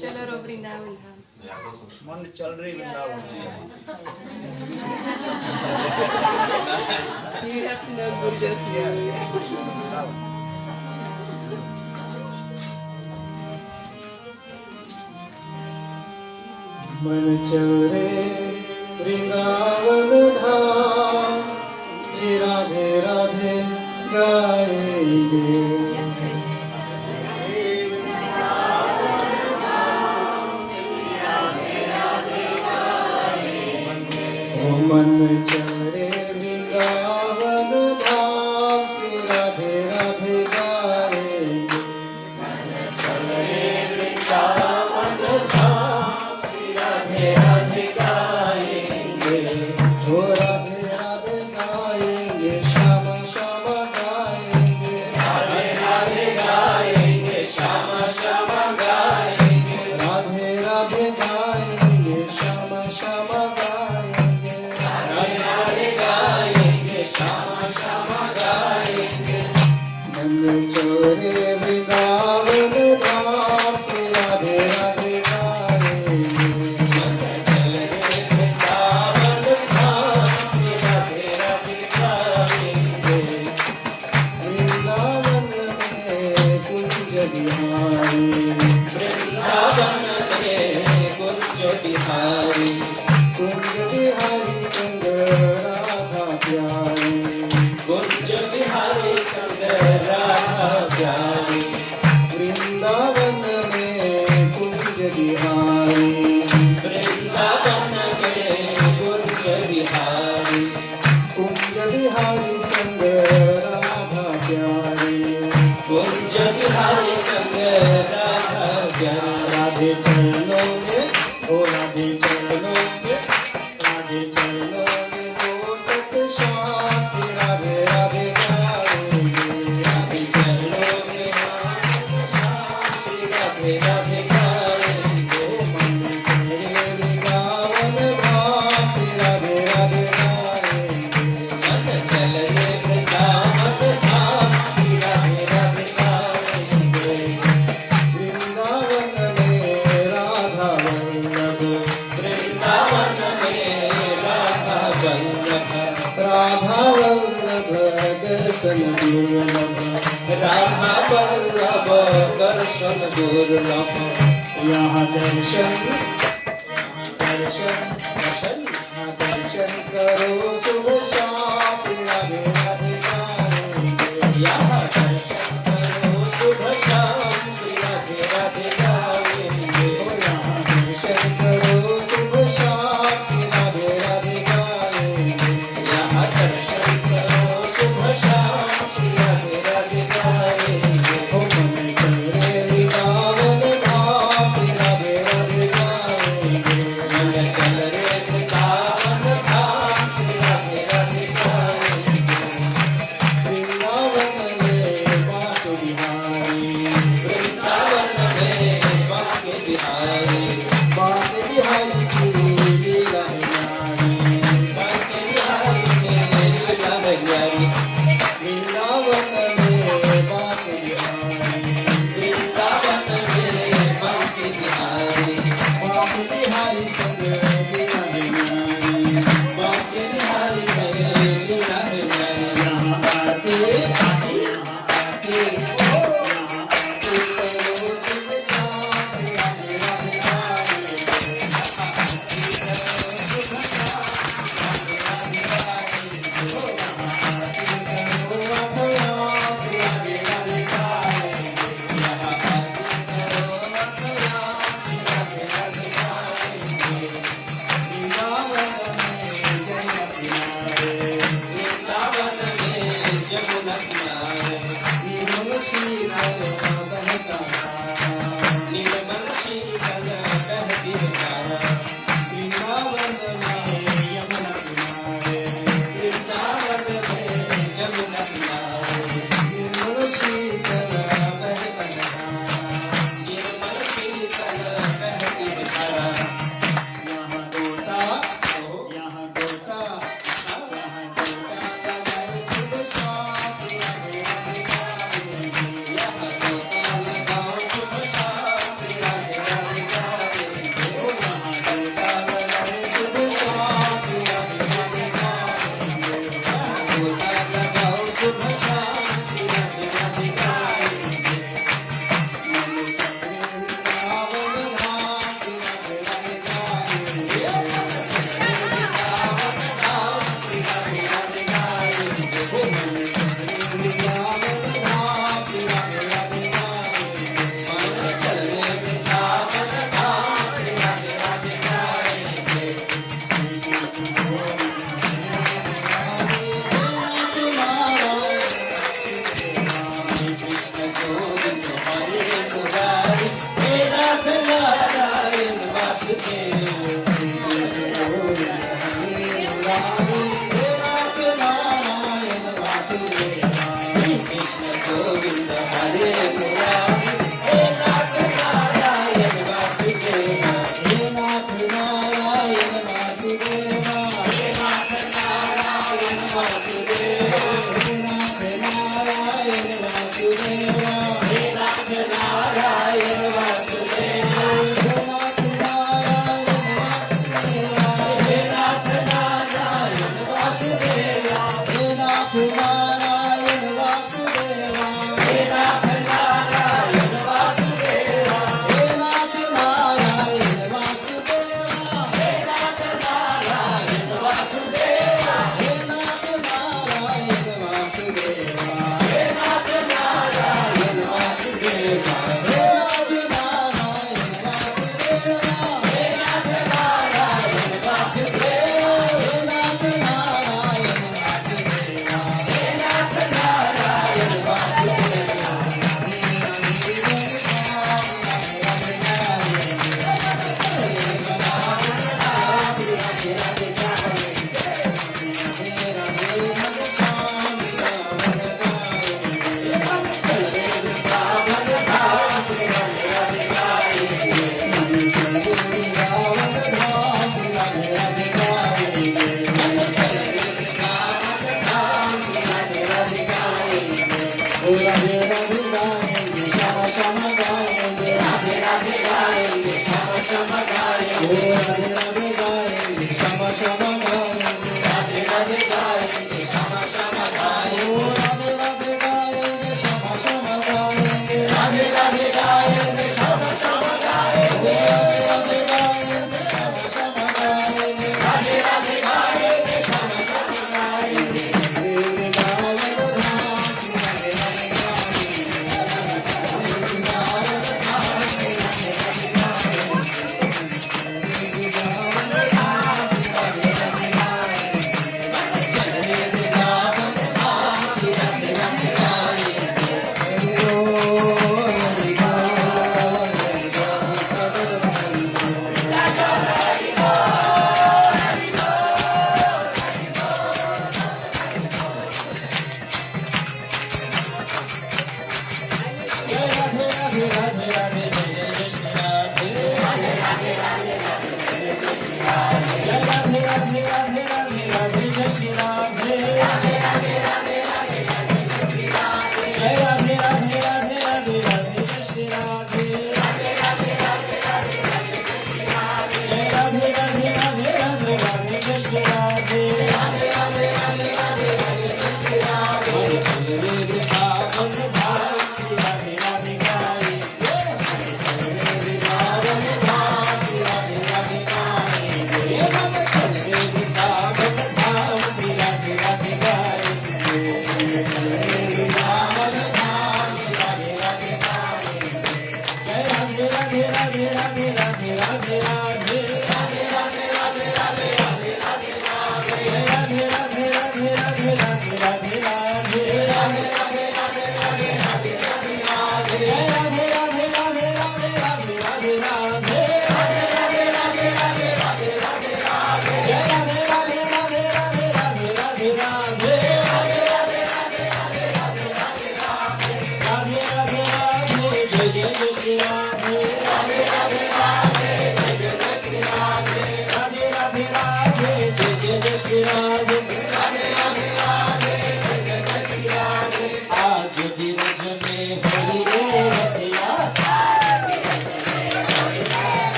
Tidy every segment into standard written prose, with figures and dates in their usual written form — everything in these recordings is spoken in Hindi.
चलो रो वृंदावन मन चल रही Vrindavan You have to know Guruji's मन चल रे वृंदावन धाम श्री राधे राधे गाएंगे मन चल रे वृंदावन धाम श्री राधे राधे गाएंगे मन चल रे वृंदावन धाम श्री राधे राधे गाएंगे हो राधे राधे गाएंगे श्याम श्याम गाएंगे राधे राधे गाएंगे श्याम श्याम गाएंगे राधे राधे गाएंगे श्याम बिहारी वृंदावन में कुंज बिहारी कुंज बिहारी संग राधा प्यारी कुंज बिहारी संग राधा प्यारी राधे चरणों में ओ राधे चरणों में राधे चरणों में वो तक शांति राधे राधे गाएंगे राधे चरणों में राधे राधे गाएंगे मन तेरे वृंदावन धाम से राधे राधे गाएंगे मन चल रे वृंदावन धाम श्री राधे राधे गाएंगे वृंदावन में राधा वल्लभ वृंदावन में राधा वल्लभ राधा वल्लभ दर्शन दुर्लभ राधा वल्लभ दर्शन दुर्लभ यहाँ दर्शन दर्शन दर्शन दर्शन करो शुभ शाम श्री राधे राधे गाएंगे यहाँ दर्शन करो शुभ शाम श्री राधे राधे गाएंगे यहाँ दर्शन करो शुभ शाम श्री राधे राधे गाएंगे यहाँ दर्शन करो शुभ शाम श्री राधे राधे गाएंगे ओ मन करे वृंदावन धाम श्री राधे राधे गाएंगे मन चल रे वृंदावन धाम श्री राधे राधे गाएंगे वृंदावन में बांके बिहारी वृंदावन में बांके बिहारी बांके बिहारी की लीला न्यारी बांके बिहारी के लीला न्यारी वृंदावन में बांके बिहारी वृंदावन में बांके बिहारी बांके बिहारी संग लीला न्यारी बांके बिहारी में लीला न्यारी यहाँ आके यहाँ आके करो शुभ शांति राधे राधे गाएंगे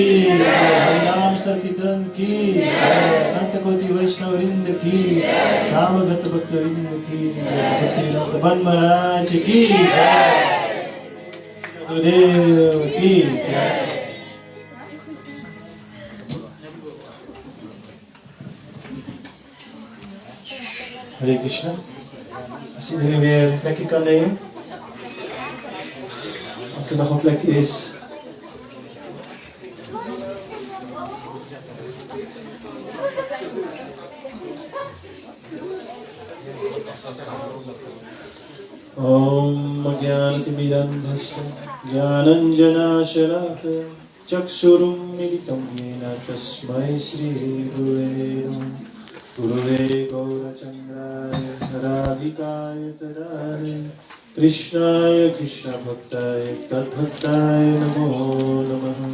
हरिनाम संकीर्तन की अंतकोटि वैष्णव वृंद की सामगत भक्त वृंद की भक्तिनाथ बन महाराज की गुरुदेव की Hare Krishna. Als iedereen weer een plekje kan nemen. Als er nog een plekje is. Om Ajnanatimirandhasya Jnananjanashalakaya Chaksurum militam yena tasmai Shri Gurave Namah. Gurave Gaurachandraya Radhikaya Tadare Krishnaya Krishna Bhaktaya Tadbhaktaya Namo Namaha.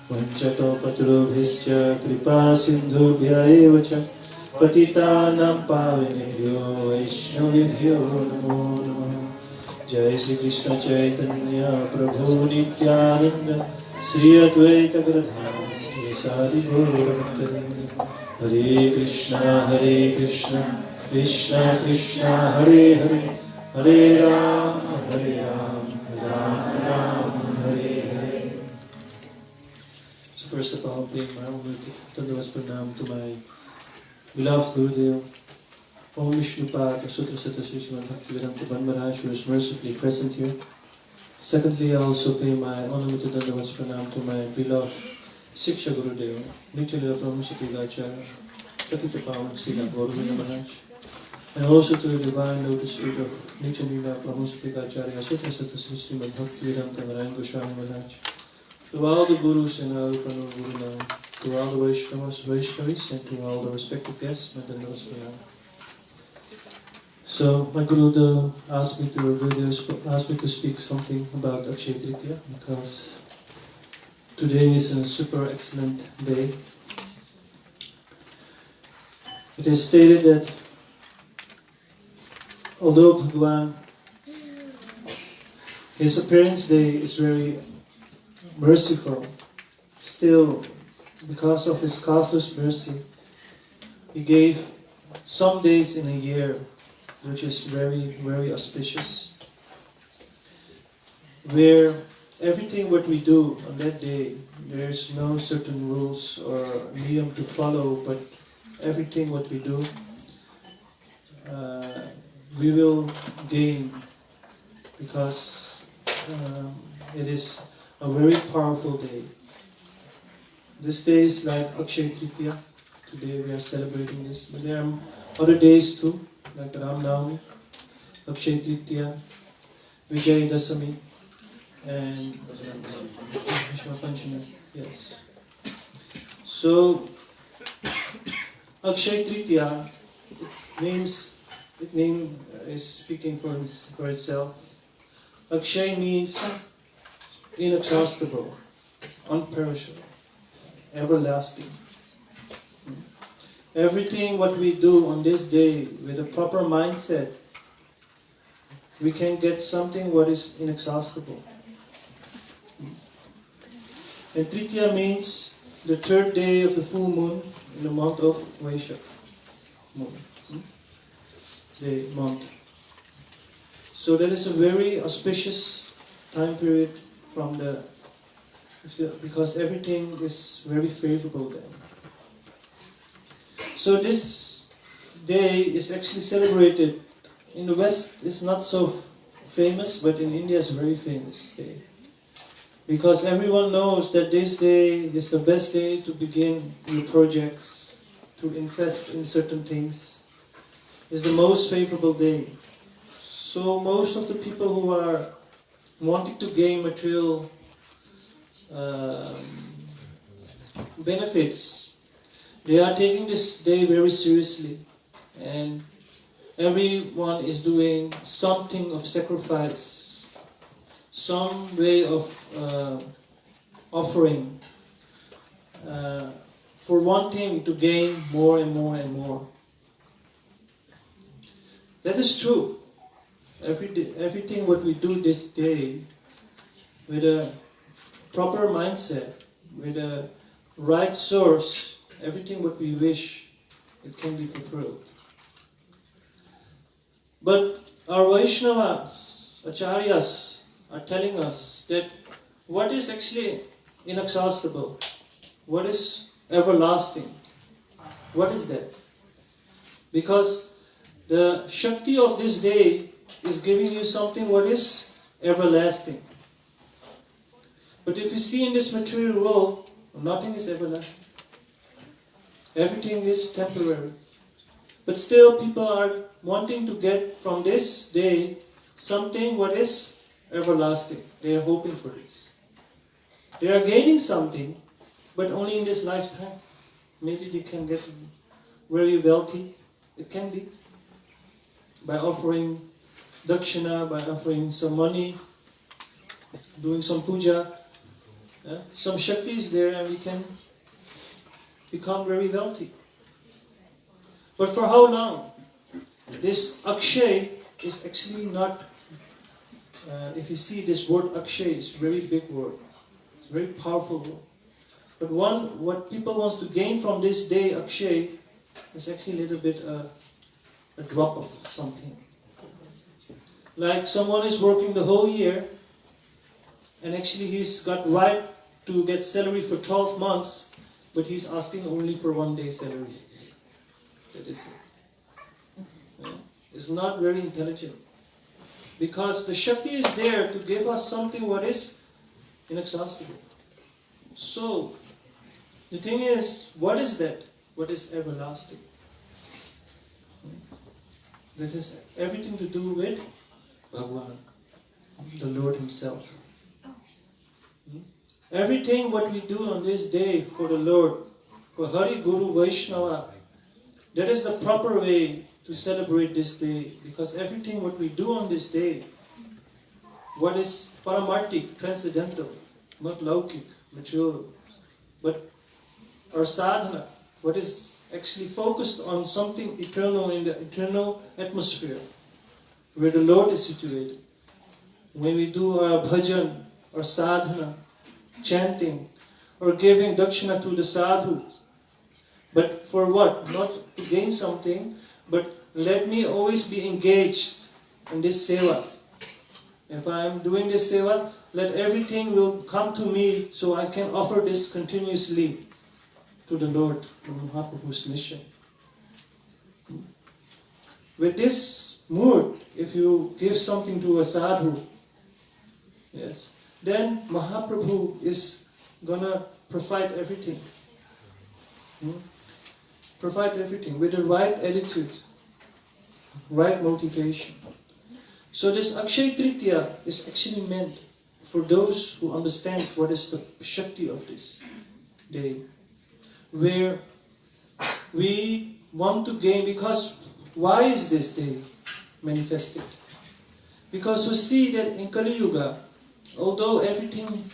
Vanchato patrubhischa kripa sindhubhya eva cha patitanam pavanebhyo vaishnavibhyo namo namaha. Jai Shri Krishna Chaitanya Prabhu Nityananda Shri Advaita Gadadhara Sari Gaura Bhaktavrinda. Hare Krishna Krishna Krishna Hare Hare Hare Ram Ram Ram Hare Hare. So first of all, paying my own Tandavas Pranam to my beloved Gurudev, Om Vishnupad, Sutra Sutta Sri Srimad Bhaktivedanta Bhan Maharaj, who is mercifully present here. Secondly, I also pay my unlimited Tandavas Pranam to my beloved Siksha Gurudev, Nityalila Brahmashri Gacharya, Satita Pawan Srila Gaurvina Maharaj, and also to the divine lotus feet of Nityalila Brahmashri Gacharya, Sutra Sutta Sri Srimad Bhaktivedanta Narayan Goswami Maharaj, to all the Gurus and all Pranam Guru now, to all the Vaishnavis, and to all the respected guests, my Tandavas Pranam. So my Guru asked me to speak something about Akshaya Tritiya because today is a super excellent day. It is stated that although Bhagavan, his appearance day is very merciful, still because of his causeless mercy, he gave some days in a year which is very, very auspicious, where everything what we do on that day, there is no certain rules or niyam to follow, but everything what we do, we will gain because it is a very powerful day. This day is like Akshaya Tritiya. Today we are celebrating this, but there are other days too, like Ram Navami, Akshaya Tritiya, Vijay Dasami, and Bhishma Panchami. Yes. So Akshaya Tritiya, name is speaking for itself. Akshay means inexhaustible, unperishable, everlasting. Everything what we do on this day with a proper mindset, we can get something what is inexhaustible. And Tritiya means the third day of the full moon in the month of Vaishak. The month. So that is a very auspicious time period because everything is very favorable then. So this day is actually celebrated in the West. It's not so famous, but in India it's a very famous day. Because everyone knows that this day is the best day to begin new projects, to invest in certain things. It's the most favorable day. So most of the people who are wanting to gain material benefits, they are taking this day very seriously, and everyone is doing something of sacrifice, some way of offering for wanting to gain more and more and more. That is true. Everything what we do this day with a proper mindset, with a right source, everything what we wish, it can be fulfilled. But our Vaishnavas, Acharyas, are telling us that what is actually inexhaustible, what is everlasting, what is that? Because the Shakti of this day is giving you something what is everlasting. But if you see in this material world, nothing is everlasting. Everything is temporary. But still people are wanting to get from this day something what is everlasting. They are hoping for this. They are gaining something, but only in this lifetime. Maybe they can get very wealthy. It can be. By offering dakshina, by offering some money, doing some puja. Some shakti is there and we can become very wealthy. But for how long? This Akshay is actually not, if you see this word Akshay, it's a very big word. It's a very powerful word. But what people wants to gain from this day, Akshay, is actually a little bit a drop of something. Like someone is working the whole year, and actually he's got right to get salary for 12 months, but he's asking only for 1 day salary. That is it. It's not very intelligent. Because the Shakti is there to give us something what is inexhaustible. So, the thing is, what is that? What is everlasting? That has everything to do with Bhagwan, the Lord Himself. Everything what we do on this day for the Lord, for Hari, Guru, Vaishnava, that is the proper way to celebrate this day. Because everything what we do on this day, what is paramartik, transcendental, not laukik, material, but our sadhana, what is actually focused on something eternal in the eternal atmosphere, where the Lord is situated. When we do our bhajan, or sadhana, chanting, or giving dakshina to the sadhu. But for what? Not to gain something, but let me always be engaged in this seva. If I am doing this seva, let everything will come to me so I can offer this continuously to the Lord, the Mahaprabhu's mission. With this mood, if you give something to a sadhu, yes, then Mahaprabhu is gonna provide everything. Provide everything with the right attitude, right motivation. So this Akshay Tritiya is actually meant for those who understand what is the Shakti of this day. Where we want to gain, because why is this day manifested? Because we see that in Kali Yuga, although everything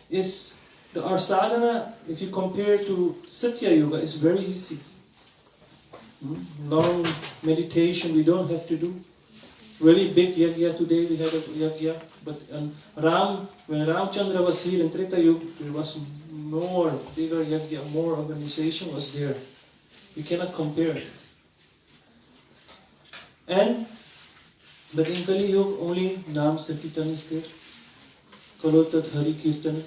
is, our sadhana, if you compare to Satya Yuga, is very easy. Long meditation we don't have to do. Really big yajna today, we had a yajna, but when Ramchandra was here in Treta Yuga, there was more, bigger yajna, more organization was there. We cannot compare. But in Kali Yuga only Nam Sankirtan is there. Kalotat Hari Kirtan.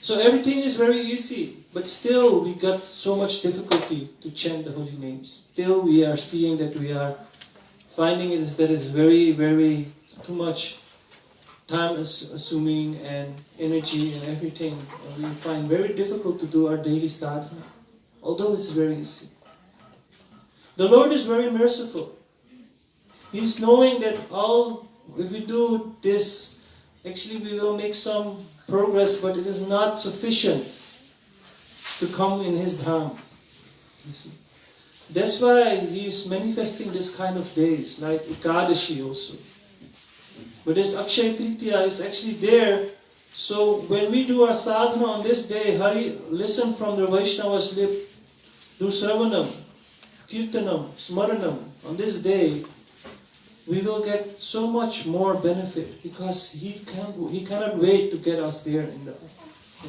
So everything is very easy, but still we got so much difficulty to chant the holy names. Still we are seeing that we are finding that is very, very too much time assuming and energy and everything. And we find very difficult to do our daily sadhana, although it's very easy. The Lord is very merciful. He's knowing that if we do this, actually we will make some progress, but it is not sufficient to come in His dham. You see. That's why He is manifesting this kind of days, like Ekadashi also. But this Akshay Tritiya is actually there. So when we do our sadhana on this day, Hari, listen from the Vaishnava's lip, do Sravanam, Kirtanam, Smaranam on this day, we will get so much more benefit because He cannot wait to get us there in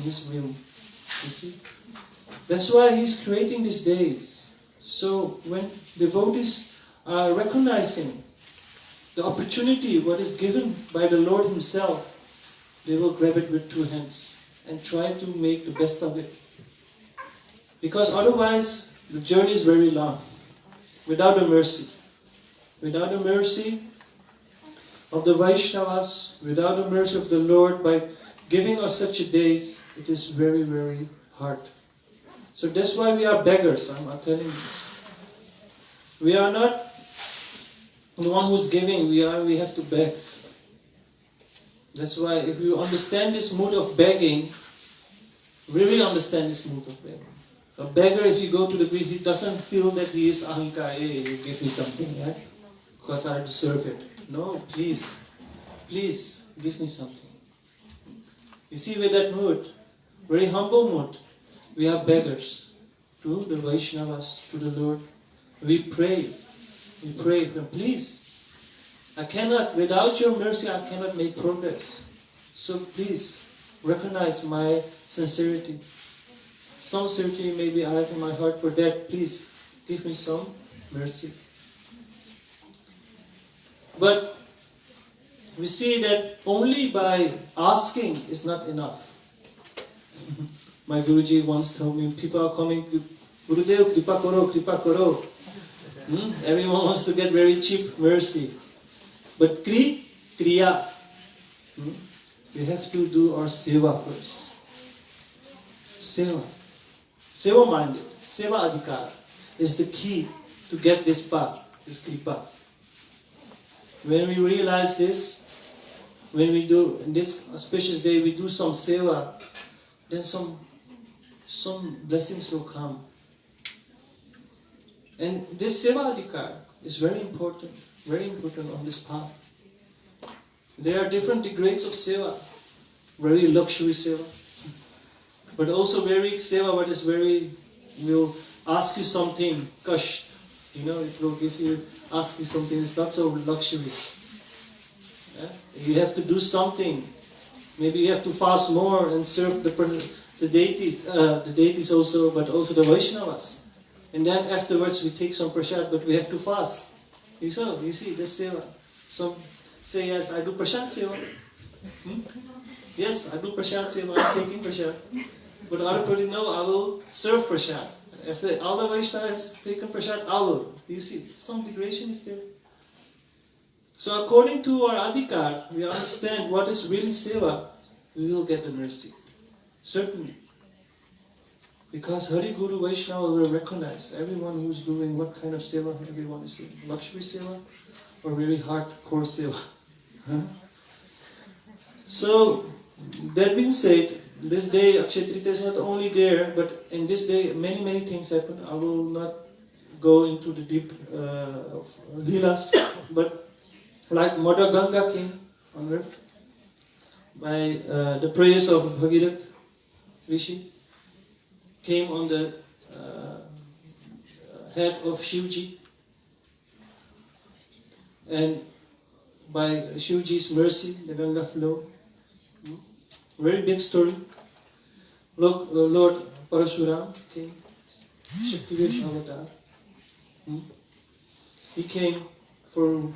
His will. You see? That's why He's creating these days. So when devotees are recognizing the opportunity what is given by the Lord Himself, they will grab it with two hands and try to make the best of it. Because otherwise the journey is very long without the mercy. Without the mercy of the Vaishnavas, without the mercy of the Lord, by giving us such a days, it is very, very hard. So that's why we are beggars, I'm telling you. We are not the one who's giving, we have to beg. That's why if you understand this mood of begging, really understand this mood of begging. A beggar, if you go to the beach, he doesn't feel that he is ahankar, hey, you give me something, right? Because I deserve it. No, please, please, give me something. You see, with that mood, very humble mood, we are beggars to the Vaishnavas, to the Lord. We pray, please, I cannot, without your mercy, I cannot make progress. So please, recognize my sincerity. Some sincerity maybe I have in my heart for that. Please, give me some mercy. But we see that only by asking is not enough. My Guruji once told me, people are coming to Gurudev, kripa karo, kripa karo. Everyone wants to get very cheap mercy. But kriya, we have to do our seva first. Seva. Seva minded, seva adhikar is the key to get this path, this kripa. When we realize this, when we do, in this auspicious day, we do some seva, then some blessings will come. And this seva adhikar is very important on this path. There are different degrees of seva, very luxury seva, but also very seva what is very, will ask you something, kasht, it will ask you something, it's not so luxury. Yeah? You have to do something, maybe you have to fast more and serve the deities also, but also the Vaishnavas. And then afterwards we take some prasad, but we have to fast. You see, this seva. Some say, yes, I do prasad seva. Yes, I do prasad seva, I'm taking prasad. But other person, no, I will serve prasad. If the other Vaishnava has taken prasad, I will. You see, some degradation is there. So according to our adhikar, we understand what is really seva, we will get the mercy. Certainly. Because Hari Guru Vaishnava will recognize everyone who is doing what kind of seva everyone is doing. Luxury seva or very hardcore seva. So, that being said, this day Akshaya Tritiya is not only there, but in this day many things happen. I will not go into the deep leelas, but like Mother Ganga came on earth by the prayers of Bhagirath Rishi, came on the head of Shivji, and by Shivji's mercy, the Ganga flow. Very big story. Look, Lord Parashuram came, Shaktivesh Avatar. He came to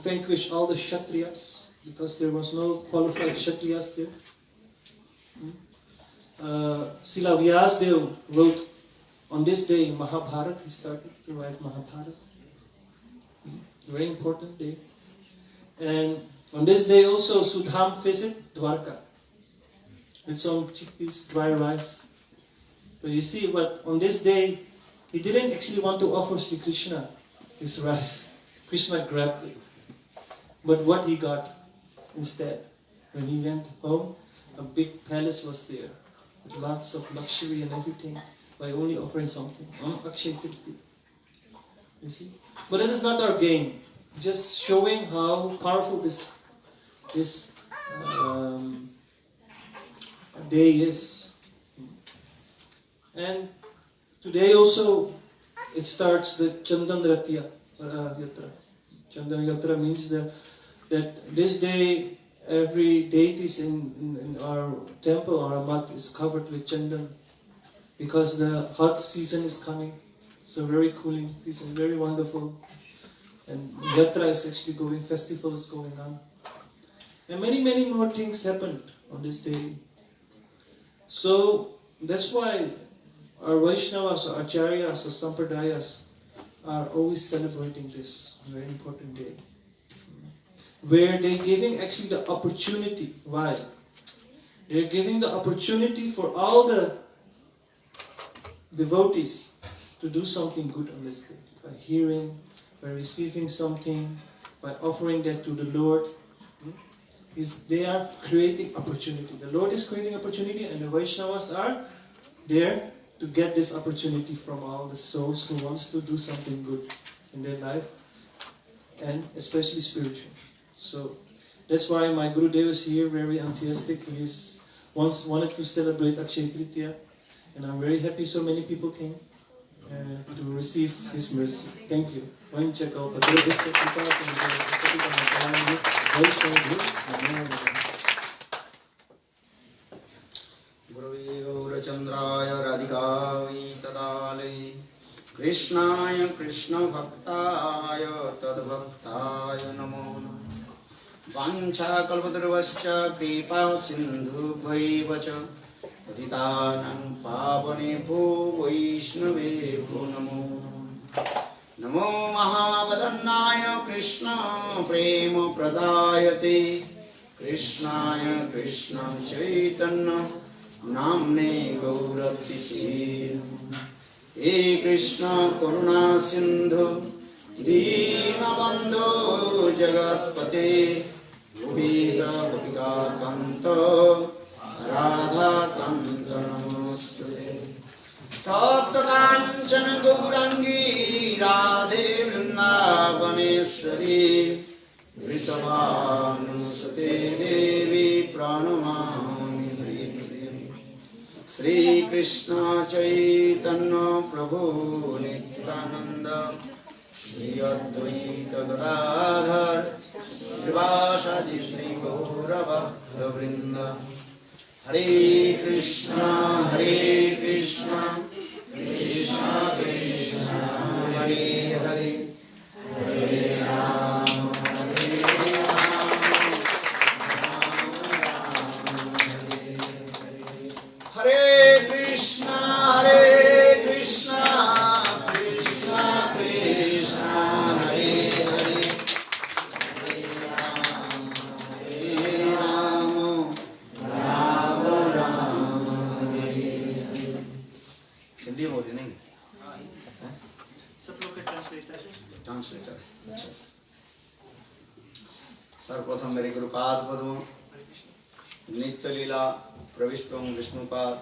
vanquish all the Kshatriyas, because there was no qualified Kshatriyas there. Srila Vyasdev wrote on this day Mahabharata. He started to write Mahabharata. Very important day. And on this day also Sudham visited Dwarka with some chickpeas, dry rice. But you see, but on this day he didn't actually want to offer Sri Krishna his rice. Krishna grabbed it. But what he got instead, when he went home, a big palace was there, with lots of luxury and everything, by only offering something. You see? But it is not our game. Just showing how powerful this day is. And today also it starts the Chandan Yatra. Chandan Yatra means that this day every deities in our temple, our mat, is covered with Chandan, because the hot season is coming. So very cooling season, very wonderful. And Yatra is actually going, festival is going on. And many more things happened on this day. So that's why our Vaishnavas, our Acharyas, our Sampradayas are always celebrating this very important day, where they're giving actually the opportunity. Why? They're giving the opportunity for all the devotees to do something good on this day. By hearing, by receiving something, by offering that to the Lord. They are creating opportunity. The Lord is creating opportunity, and the Vaishnavas are there to get this opportunity from all the souls who wants to do something good in their life, and especially spiritual. So that's why my Gurudev is here, very enthusiastic. He wanted to celebrate Akshaya Tritiya, and I'm very happy so many people came to receive His mercy. Thank you. गुरवे गौरचन्द्राय राधिकायै तदालये कृष्णाय कृष्णभक्ताय तद्भक्ताय नमो नमः। वाञ्छाकल्पतरुश्च कृपा सिन्धुभ्यैव च पतितानां पावनेभ्यो वैष्णवेभ्यो नमो नमः। नमो महावदन्नाय कृष्ण प्रेम प्रदायते कृष्णाय कृष्ण चैतन्य नाम्ने गौरतिसे हे कृष्ण करुणा सिंधु दीनबन्धो जगत्पते गोपीश गोपिका कान्त राधा कान्त नमोस्तुते तप्त काञ्चन गौरांगी राधे वृन्दावनेश्वरी वृषभानुसुते देवी प्रणमामि हरिप्रिये। श्री कृष्ण चैतन्य प्रभु नित्यानंद श्री अद्वैत गदाधर श्रीवासादि श्री गौरभक्तवृंद। हरे कृष्णा कृष्णा कृष्णा हरे हरे हरे राम हरे कृष्णा कृष्णा कृष्णा हरे हरे हरे राम राम राम हरे हरे। हिंदी में बोली नहीं, सब लोग के ट्रांसलेटर। अच्छा, सर्वप्रथम मेरे गुरुपाद पद्म नित्य लीला प्रविष्टम विष्णुपाद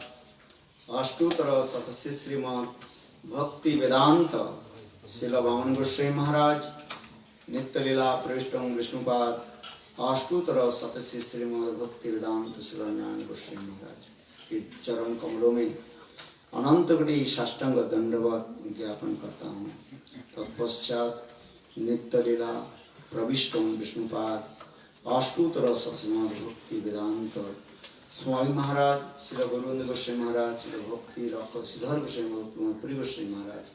अष्टोत्तर शतस्य श्रीमद् भक्ति वेदांत श्रील वामन गोस्वामी महाराज नित्य लीला प्रविष्टम विष्णुपाद अष्टोत्तर शतस्य श्रीमद् भक्ति वेदांत श्रील ज्ञान गोस्वामी महाराज के चरण कमलों में अनंत कोटि साष्टांग दंडवत ज्ञापन करता हूँ। तत्पश्चात नित्य लीला प्रविष्टम विष्णुपाद अष्टोत्तर श्रीमद् भक्ति वेदांत स्वामी महाराज श्री गोविंद गोस्वामी महाराज श्री भक्ति रख श्रीधर गोस्वामी पुरी गोस्वामी महाराज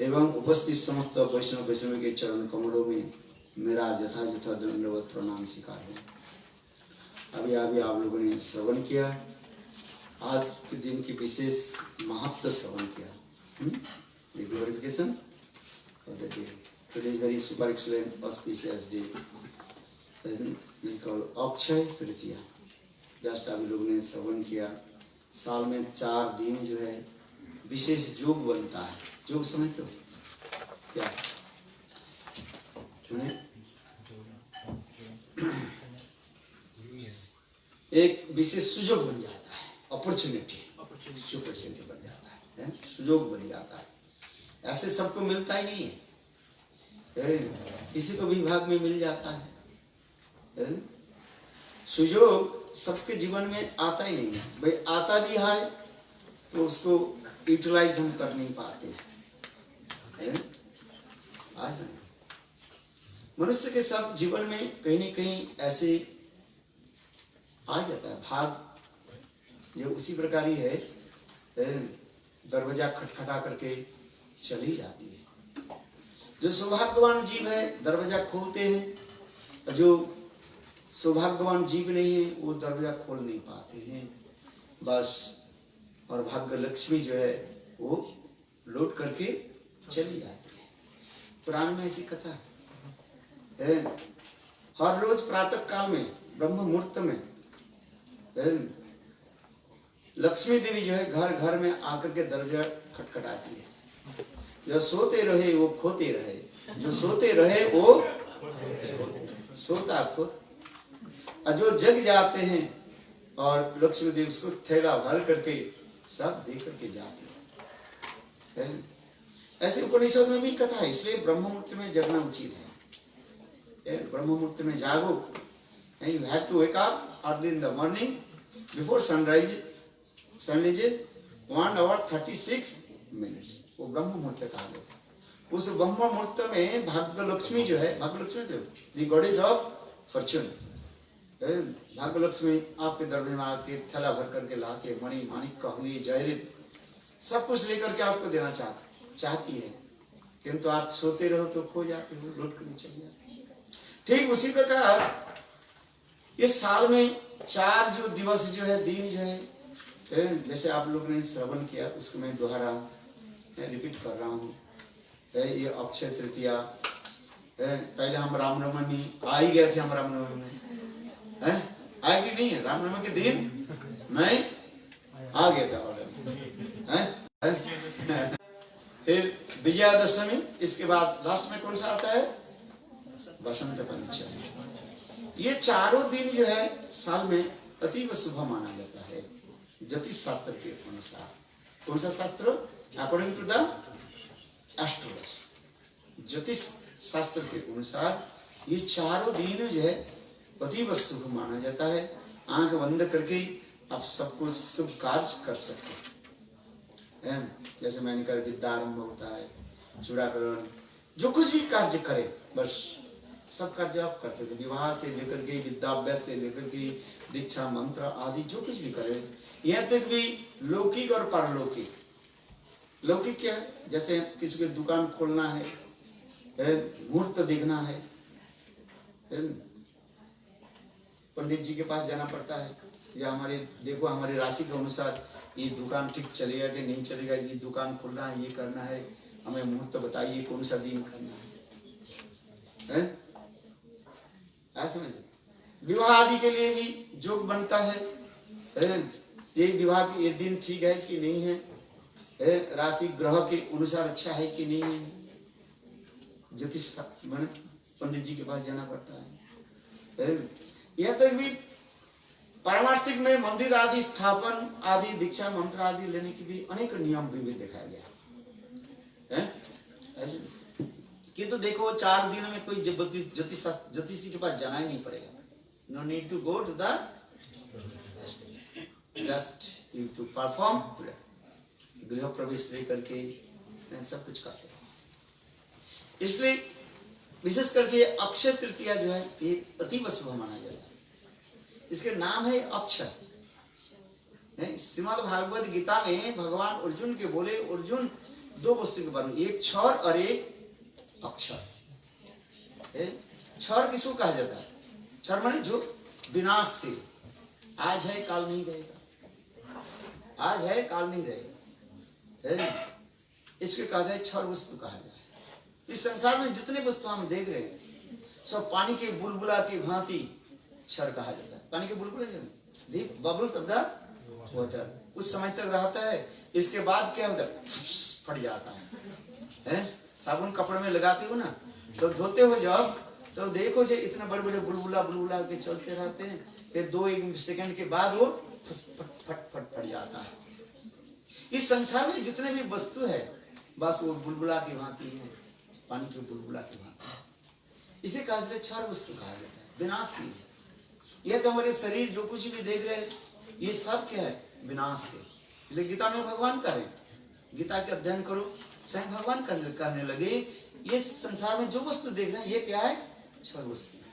एवं उपस्थित समस्त वैष्णव वैष्णव के चरण कमलों में मेरा यथायथा दंडवत प्रणाम स्वीकार है। अभी आप लोगों ने श्रवण किया, आज के दिन की विशेष महत्व श्रवण किया। Glorification today is very super excellent auspicious day Akshaya Tritiya. Just अभी लोगों ने श्रवण किया, साल में 4 दिन जो है विशेष योग बनता है। योग समझते हो क्या? एक विशेष सुयोग बन जाता है, अपॉर्चुनिटी बन जाता है, सुयोग बन जाता है। ऐसे सबको मिलता ही नहीं है, किसी को भी भाग में मिल जाता है। सुयोग सबके जीवन में आता ही नहीं है। भाई आता भी है तो उसको यूटिलाइज हम कर नहीं पाते हैं। आज मनुष्य के सब जीवन में कहीं न कहीं ऐसे आ जाता है भाग। ये उसी प्रकार ही है, दरवाजा खटखटा करके चली जाती है। जो सौभाग्यवान जीव है दरवाजा खोलते हैं, जो सौभाग्यवान जीव नहीं है वो दरवाजा खोल नहीं पाते हैं बस। और भाग्य लक्ष्मी जो है वो लौट करके चली जाती है। पुराण में ऐसी कथा है। हर रोज प्रातः काल में ब्रह्म मुहूर्त में लक्ष्मी देवी जो है घर घर में आकर के दरवाजा खटखटाती है। जो सोते रहे वो खोते रहे, जो सोते रहे वो सोता खुद, और जो जग जाते हैं और लक्ष्मी देवी उसको थैला भर करके सब दे करके जाते हैं। ऐसे उपनिषद में भी कथा है, इसलिए ब्रह्म मुहूर्त में जगना उचित है। ब्रह्म मुहूर्त में जागो, you have to wake up early in the morning before sunrise 1 hour 36 minutes, वो ब्रह्म मुहूर्त कहा जाता है। उस ब्रह्म मुहूर्त में भाग्य लक्ष्मी जो है, भाग्य Lakshmi the goddess of Fortune, भाग्य लक्ष्मी आपके दरबार में आके थैला भर करके लाके मणि माणिक कहली जयरित सब कुछ लेकर के आपको देना चाहती है, किंतु आप सोते रहो तो खो जाते हो, लौट कर चले जाते हो। ठीक उसी प्रकार इस साल में 4 जो दिवस जो है, दिन जो है, जैसे आप लोग ने श्रवण किया उसको मैं दोहरा हूँ, रिपीट कर रहा हूँ। ये अक्षय तृतीया, पहले हम रामनवमी आ ही गए थे, हम रामनवमी में आए कि नहीं है, रामनवमी के दिन मैं आ गया था ऑलरेडी। फिर विजयादशमी, इसके बाद लास्ट में कौन सा आता है, बसंत पंचमी। ये चारों दिन जो है साल में अतीव शुभ माना जाता है ज्योतिष शास्त्र के अनुसार। कौन सा शास्त्र? अकॉर्डिंग टू द एस्ट्रोलॉजी, ज्योतिष शास्त्र के अनुसार ये चारों दिन जो है अतीव शुभ माना जाता है। आंख बंद करके आप सब कुछ शुभ कार्य कर सकते हैं। जैसे मैंने कहा विद्यारंभ होता है, चूड़ाकरण, जो कुछ भी कार्य करे बस सब कार्य आप कर सकते। विवाह से लेकर के विद्याभ्यास से लेकर के दीक्षा मंत्र आदि जो कुछ भी करे, यहाँ तक भी लौकिक और पारलौकिक। लौकिक क्या है? जैसे किसी को दुकान खोलना है, मुहूर्त देखना है, पंडित जी के पास जाना पड़ता है, या हमारे देखो हमारी राशि के अनुसार ये दुकान ठीक चलेगा कि नहीं चलेगा, ये दुकान खोलना है, ये करना है, हमें मुहूर्त बताइए कौन सा दिन करना है। ऐसे में विवाह आदि के लिए भी योग बनता है, ये विवाह की ये दिन ठीक है कि नहीं है, राशि ग्रह के अनुसार अच्छा है कि नहीं है, ज्योतिष पंडित जी के पास जाना पड़ता है। यह तक भी पारमार्थिक में मंदिर आदि स्थापन आदि दीक्षा मंत्र आदि लेने की भी अनेक नियम भी दिखाया गया है। किंतु देखो 4 दिन में कोई ज्योतिषी के पास जाना ही नहीं पड़ेगा। No need to go to the, just you to perform, griha pravesh लेकर के सब कुछ करते हैं। इसलिए विशेष करके अक्षय तृतीया जो है ये अतीव शुभ माना जाता है। इसके नाम है अक्षर। श्रीमद् भागवत गीता में भगवान अर्जुन के बोले, अर्जुन 2 वस्तु के बारे में, एक क्षर और एक अक्षर। क्षर किसको कहा जाता है? क्षर माने जो विनाश से, आज है काल नहीं रहेगा, आज है काल नहीं रहेगा, इसके कहा जाए क्षर वस्तु कहा जाए। इस संसार में जितने वस्तु हम देख रहे हैं सब पानी के बुलबुला की भांति क्षर कहा जाता है। पानी के बुलबुले दीप बबल्स ऑफ द वाटर उस समय तक रहता है, इसके बाद क्या होता है, फट जाता है। साबुन कपड़े में लगाते हो ना, तो धोते हो जब, तो देखो जो इतना बड़े बड़े बुलबुला के चलते रहते हैं, फिर 2-1 सेकंड के बाद वो फट जाता है। इस संसार में जितने भी वस्तु है बस वो बुलबुला की भांति है, पानी के बुलबुला की भांति। इसे कहा जाता है क्षर वस्तु कहा जाता है, विनाशी। यह तो हमारे शरीर जो कुछ भी देख रहे हैं ये सब क्या है, विनाश से। इसलिए गीता में भगवान कह रहे, गीता के अध्ययन करो, स्वयं भगवान कहने लगे ये संसार में जो वस्तु देख रहे हैं ये क्या है, क्षर वस्तु है।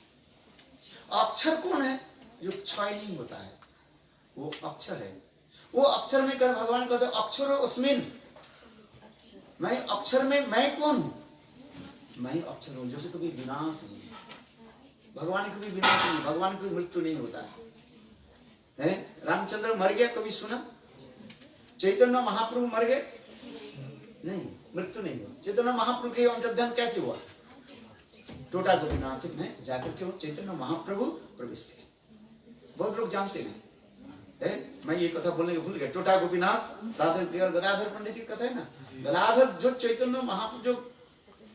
अक्षर कौन है? जो क्षय नहीं होता है वो अक्षर है। वो अक्षर में कर भगवान कहते अक्षरो अस्मिन्, मैं अक्षर में मैं कौन हूं? मैं अक्षर हूं, जैसे कभी विनाश नहीं, भगवान कभी विनाश नहीं, भगवान कोई मृत्यु नहीं होता है। रामचंद्र मर गया, कभी सुना? चैतन्य महाप्रभु मर गए? नहीं, मृत्यु नहीं हुआ। चैतन्य महाप्रभु के अंतर्ध्यान कैसे हुआ? टोटा गोपीनाथ में जाकर के चैतन्य महाप्रभु प्रवेश किए। बहुत लोग जानते हैं, है। मैं ये कथा बोलने भूल गया, टोटा गोपीनाथ राधा गदाधर पंडित की कथा है ना। गदाधर जो चैतन्य महाप्रभु जो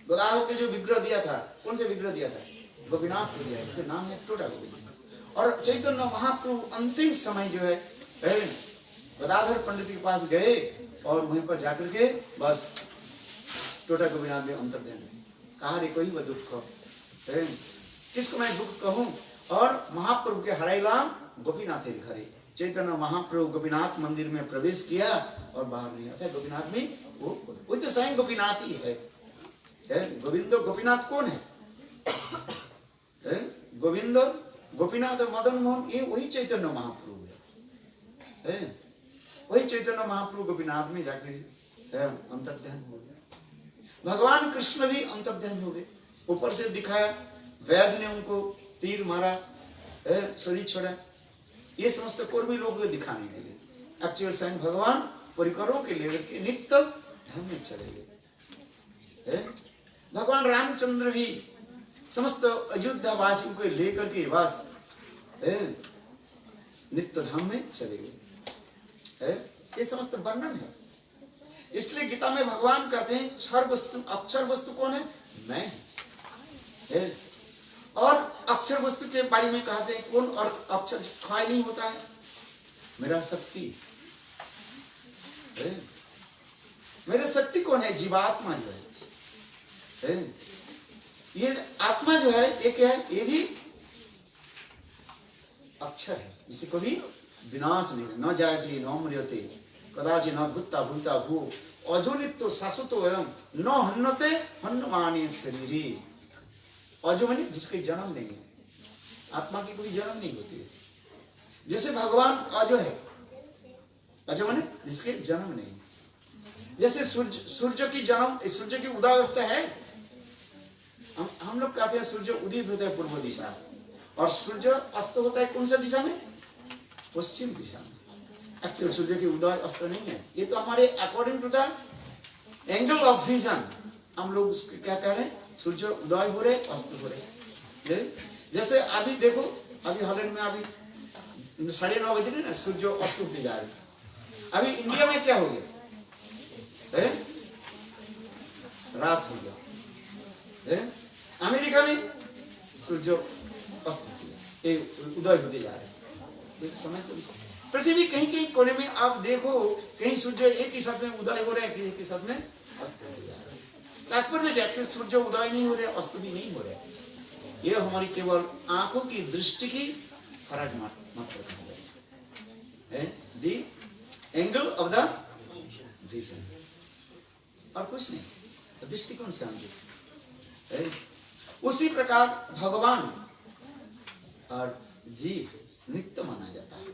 गदाधर के जो विग्रह दिया था, कौन से विग्रह दिया था? गोपीनाथ को दिया, उसके नाम है टोटा गोपीनाथ। और चैतन्य महाप्रभु अंतिम समय जो है गदाधर पंडित के पास गए और वहीं पर जाकर के बस टोटा गोपीनाथ में अंतर्ध्यान कहा, रे कोई वह दुख किसको मैं दुख कहूं। और महाप्रभु के हराइलाम गोपीनाथ घरे, चैतन्य महाप्रभु गोपीनाथ मंदिर में प्रवेश किया और बाहर नहीं आता। गोपीनाथ में वो तो स्वयं गोपीनाथ ही है। गोविंदो गोपीनाथ कौन है? गोविंदो गोपीनाथ मदन मोहन, ये वही चैतन्य महाप्रभु है। वही चैतन्य महाप्रभु गोपीनाथ में जाकर अंतर्ध्यान हो गया। भगवान कृष्ण भी अंतर्ध्यान हो गए। ऊपर से दिखाया, वैद्य ने उनको तीर मारा, शरीर छोड़ा, ये समस्त कर्मी लोग दिखाने के लिए। एक्चुअल स्वयं भगवान परिकरों के लिए नित्य धाम में चले गए। भगवान रामचंद्र भी समस्त अयोध्या वासियों को लेकर के बस नित्य धाम में चले गए। ये समस्त वर्णन है। इसलिए गीता में भगवान कहते हैं क्षर वस्तु, अक्षर वस्तु कौन है? मैं है। और अक्षर वस्तु के बारे में कहा जाए कौन और अक्षर खाए नहीं होता है? मेरा शक्ति है। मेरे शक्ति कौन है? जीवात्मा जो है। ये आत्मा जो है ये क्या है? ये भी अक्षर है, इसे कभी विनाश नहीं, न जायते न म्रियते कदाचित् न भूता भूता भू अजोनित्यो शाश्वतो एवं न हन्नते हन्नमाने शरीरे। अजो माने जिसके जन्म नहीं है, आत्मा की कोई जन्म नहीं होती है। जैसे भगवान अजो है, अजो माने जिसके जन्म नहीं। जैसे सूर्य की जन्म, सूर्य की उदयास्त है। हम लोग कहते हैं सूर्य उदित होता है पूर्व दिशा और सूर्य अस्त होता है कौन सा दिशा में? पश्चिम दिशा में। एक्चुअली सूर्य की उदय अस्त नहीं है, ये तो हमारे according to the angle of vision हम लोग उसके क्या कह रहे हैं? सूर्य उदय हो रहे, अस्त हो रहे। जैसे अभी देखो, अभी हॉलैंड में अभी 9:30 बज रहे ना, सूर्य अस्त होते जा रहे। अभी इंडिया में क्या हो गया? रात हो गया। अमेरिका में सूर्य अस्त हो गया, उदय होते जा रहे। समय तो पृथ्वी कहीं कहीं कोने में आप देखो, कहीं सूर्य एक ही साथ में उदय हो रहे हैं, एक ही साथ में अस्त हो जा रहे हैं। तात्पर्य क्या है? सूर्य उदय नहीं हो रहे, अस्त भी नहीं हो रहे। ये हमारी केवल आंखों की दृष्टि की फर्क मात्र है, the angle of the vision, और कुछ नहीं, दृष्टिकोण से हम देखते। उसी प्रकार भगवान और जीव नित्य माना जाता है।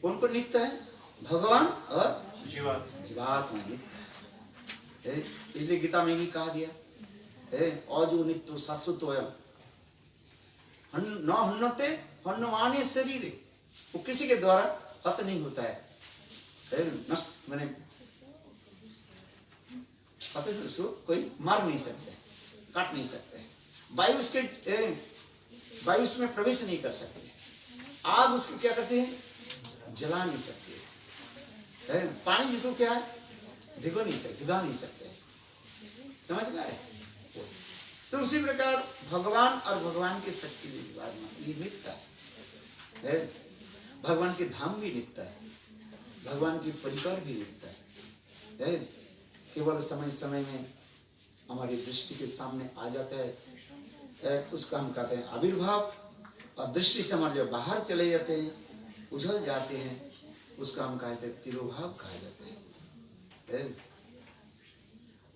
कौन को नित्य है? भगवान और जीवात्मा नित्य है। इसलिए गीता में भी कहा दिया है, अजो नित्यो शाश्वतो न हन्नते हन्नमाने शरीर। वो किसी के द्वारा हत नहीं होता है, नष्ट मैंने उसको कोई मार नहीं सकते, काट नहीं सकते। वायु उसमें प्रवेश नहीं कर सकते। आग उसको क्या करते हैं? जला नहीं सकते। पानी जिसको क्या है? भिगो नहीं सकते, भिगा नहीं सकते। समझ में आ रहा है? तो उसी प्रकार भगवान और भगवान की शक्ति ये नित्य है। भगवान के धाम भी नित्य है, भगवान की परिकर भी नित्य है। केवल समय समय में हमारी दृष्टि के सामने आ जाता है, उसका हम कहते हैं आविर्भाव। और दृष्टि से हमारे जब बाहर चले जाते हैं, उझल जाते हैं, उसका हम कहते हैं तिरोभाव कहा जाता है।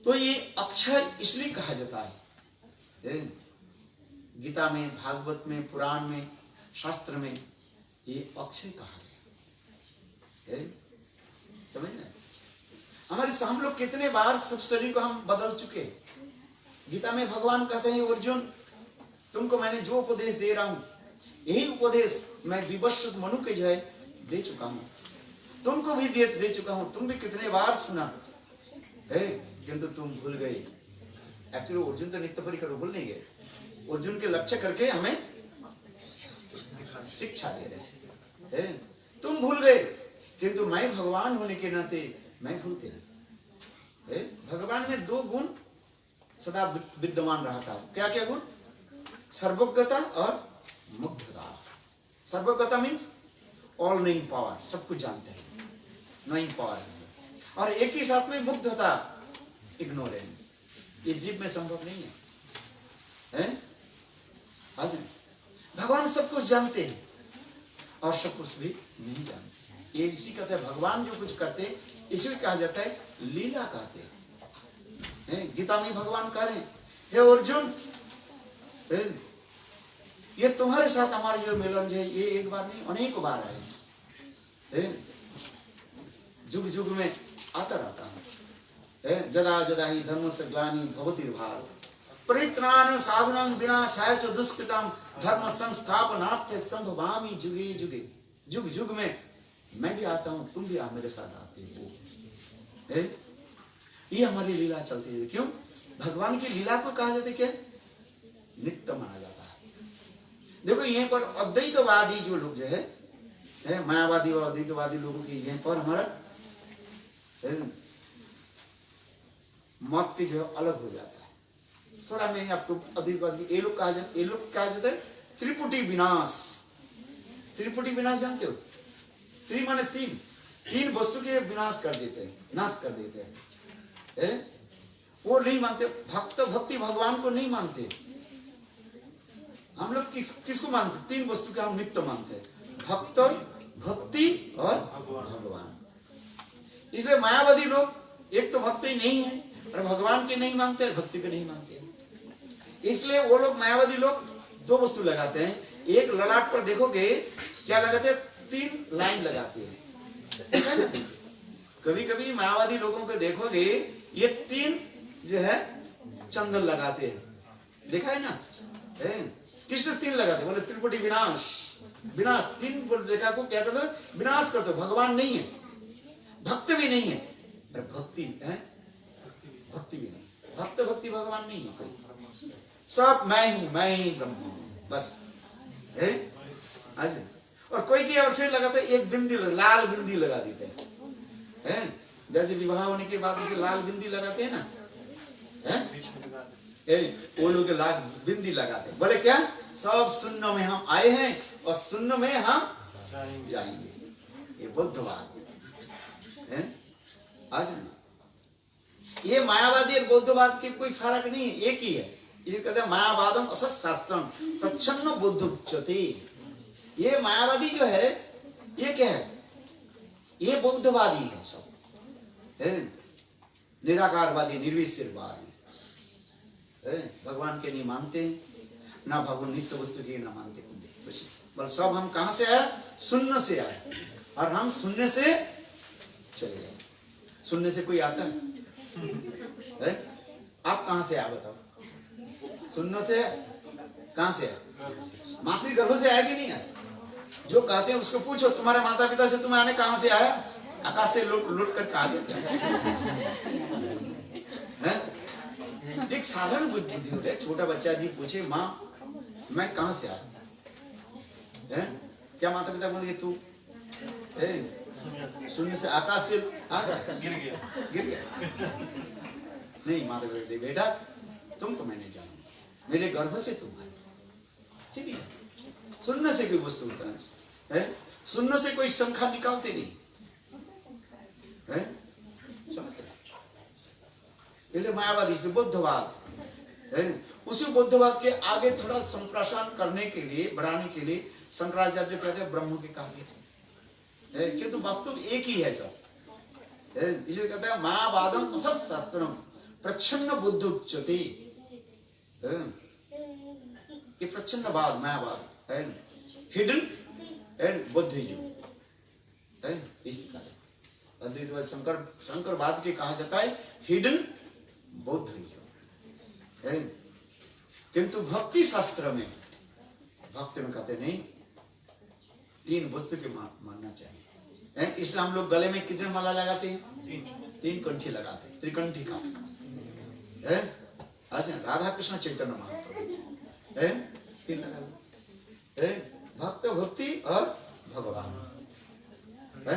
तो ये अक्षय इसलिए कहा जाता है। गीता में, भागवत में, पुराण में, शास्त्र में ये अक्षय कहा गया है। समझ में? हमारे हम लोग कितने बार सब शरीर को हम बदल चुके। गीता में भगवान कहते हैं अर्जुन, तुमको मैंने जो उपदेश दे रहा हूं, यही उपदेश मैं विवस्वत मनु के जो है दे चुका हूं, तुमको भी दे चुका हूं। तुम भी कितने बार सुना है, किंतु तुम भूल गए। एक्चुअली अर्जुन तो नित्य परिकर भूल नहीं गए, अर्जुन के लक्ष्य करके हमें शिक्षा दे रहे हैं। तुम भूल गए, किंतु मैं भगवान होने के नाते मैं भूलते नहीं। भगवान में दो गुण सदा विद्यमान रहता है। क्या क्या गुण? सर्वज्ञता और मुग्धता। सर्वज्ञता मीन्स ऑल नोइंग पावर, सब कुछ जानते हैं, नोइंग पावर। और एक ही साथ में मुग्धता, इग्नोरेंट। ये जीव में संभव नहीं है। आज भगवान सब कुछ जानते हैं और सब कुछ भी नहीं जानते। ये इसी कहते हैं भगवान जो कुछ करते हैं इसी में कहा जाता है लीला कहते हैं। गीता में भगवान कह रहे हैं, हे अर्जुन, ये तुम्हारे साथ हमारा जो मिलन है ये एक बार नहीं अनेक बार है, जुग जुग में आता रहता है। जदा जदा ही धर्म से ग्लानि भवति भारत, परित्राण साधनं विनाशाय च दुष्कृतम् धर्म संस्थापनार्थे संभवामि जुगे जुगे। जुग जुग में मैं भी आता हूं, तुम भी मेरे साथ आते हो। ये हमारी लीला चलती है। क्यों? भगवान की लीला को कहा जाता है क्या? नित्य माना जाता है। देखो यहाँ पर अद्वैतवादी जो लोग जो है मायावादी और अद्वैतवादी लोगों की यहाँ पर हमारा मत की जो है अलग हो जाता है। थोड़ा मैं आपको अद्वैतवादी ये लोग कहा जाता है त्रिपुटी विनाश। त्रिपुटी विनाश जानते हो? त्रि माने तीन वस्तु के विनाश कर देते हैं, नाश कर देते हैं। वो नहीं मानते, भक्त भक्ति भगवान को नहीं मानते। हम लोग किसको मानते? तीन वस्तु के हम नित्य मानते हैं, भक्त, भक्ति और भगवान। इसलिए मायावादी लोग एक तो भक्ति नहीं है और भगवान के नहीं मानते, भक्ति के नहीं मानते। इसलिए वो लोग मायावादी लोग दो वस्तु लगाते हैं। एक ललाट पर देखोगे क्या लगाते हैं? 3 लाइन लगाते हैं। कभी कभी मायावादी लोगों को देखोगे ये 3 जो है चंदन लगाते हैं, देखा है ना? किस 3 लगाते? बोले त्रिपुटी विनाश। विनाश 3 रेखा को क्या करते? विनाश करते। भगवान नहीं है, भक्त भी नहीं है, भक्ति है, भक्ति भी नहीं। भक्त भक्ति भगवान नहीं है, सब मैं हूं, मैं ही ब्रह्म हूं, बस है। और कोई की और फिर लगाते एक बिंदी, लाल बिंदी लगा देते हैं। जैसे विवाह होने के बाद उसे लाल बिंदी लगाते हैं ना, वो लोग लाल बिंदी लगाते हैं। बोले क्या? सब शून्य में हम आए हैं और शून्य में हम जाएंगे। ये बुद्धवाद है। आज ये मायावादी और बौद्धवाद के कोई फर्क नहीं है, एक ही है। ये कहते हैं मायावादम असत शास्त्रम प्रच्छन्न बुद्ध उच्यते। ये मायावादी जो है ये क्या है? ये बौद्धवादी है, सब निराकारवादी, निर्विशेषवादी। भगवान के नहीं मानते ना, भगवान नित्य वस्तु के ना मानते कुछ। बल सब हम कहां से आए? शून्य से आए और हम शून्य से चले गए। शून्य से कोई आता है? आप कहां से आए बताओ? शून्य से कहां से आए? मातृ गर्भ से आए कि नहीं आए? जो कहते हैं उसको पूछो, तुम्हारे माता पिता से तुम्हें आने कहां से आया? आकाश से लौट कर आ गया? एक साधारण बुद्धि हो रहा। छोटा बच्चा जी पूछे, माँ मैं कहां से आया? क्या माता पिता बोलेंगे तू शून्य से, आकाश से आ गया, गिर गया? नहीं, माता पिता बेटा तुमको मैं नहीं जानूंगा, मेरे गर्भ से तुम आए। सीधी शून्य से कोई वस्तु होता है, शून्य से कोई संख्या निकालते नहीं है। मायावादी से बुद्धवाद है। उसी बुद्धवाद के आगे थोड़ा संप्राशन करने के लिए, बढ़ाने के लिए शंकराचार्य कहते हैं ब्रह्म के कार्य, किंतु वस्तु एक ही है सब। इसे कहते हैं मायावादम असत शास्त्रम प्रच्छन्न बुद्ध उच्यते। ये प्रच्छन्नवाद मायावाद है, हिडन एंड बुद्धिज्म है। इस प्रकार अद्वैतवाद शंकरवाद के कहा जाता है हिडन बुद्धिज्म है। किंतु भक्ति शास्त्र में, भक्ति में कहते नहीं 3 वस्तु के मानना चाहिए। इस्लाम लोग गले में कितने माला लगाते हैं? 3 कंठी लगाते हैं, त्रिकंठी का है। राधा कृष्ण चैतन्य महाप्रभु है, 3 लगा। भक्त भक्ति और भगवान है?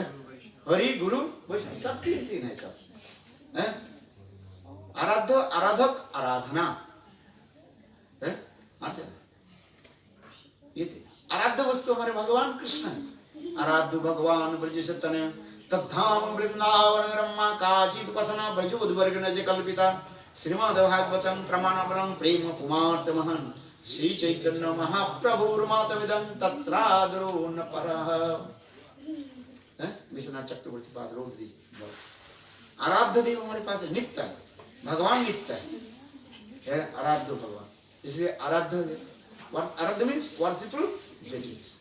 हरि गुरु वैष्णव सब तीन है सब है? आराध्य आराधक आराधना है? ये थे आराध्य वस्तु हमारे भगवान कृष्ण है। आराध्य भगवान ब्रज तनय तद्धाम वृंदावन ब्रह्मा काचित पसना ब्रजोद्वर्ग नज कल्पिता श्रीमद् भागवतम प्रमाणबलम प्रेम पुमार्थ महन श्री चैतन्य महाप्रभुर्मातमिदं तत्रादरो न परः। विश्वनाथ चक्रवर्ती पाद रोड दी आराध्य देव हमारे पास नित्य है, भगवान नित्य है आराध्य भगवान, इसलिए आराध्य है। आराध्य मीन्स वर्शिपफुल डेटीज।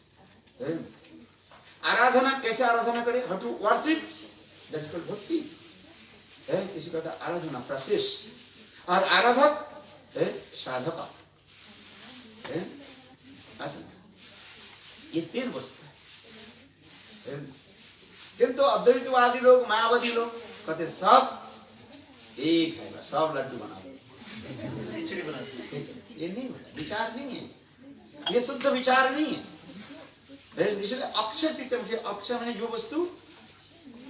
आराधना कैसे आराधना करें? How to worship, that is called bhakti है। किसी का आराधना प्रोसेस, और आराधक है साधक है। ये तीन वस्तु है। किंतु अद्वैतवादी लोग, मायावादी लोग कहते सब एक है, सब लड्डू बना दो। ये नहीं होता, विचार नहीं है, ये शुद्ध विचार नहीं है। इसलिए अक्षय तृतीया मुझे अक्षय मैंने जो वस्तु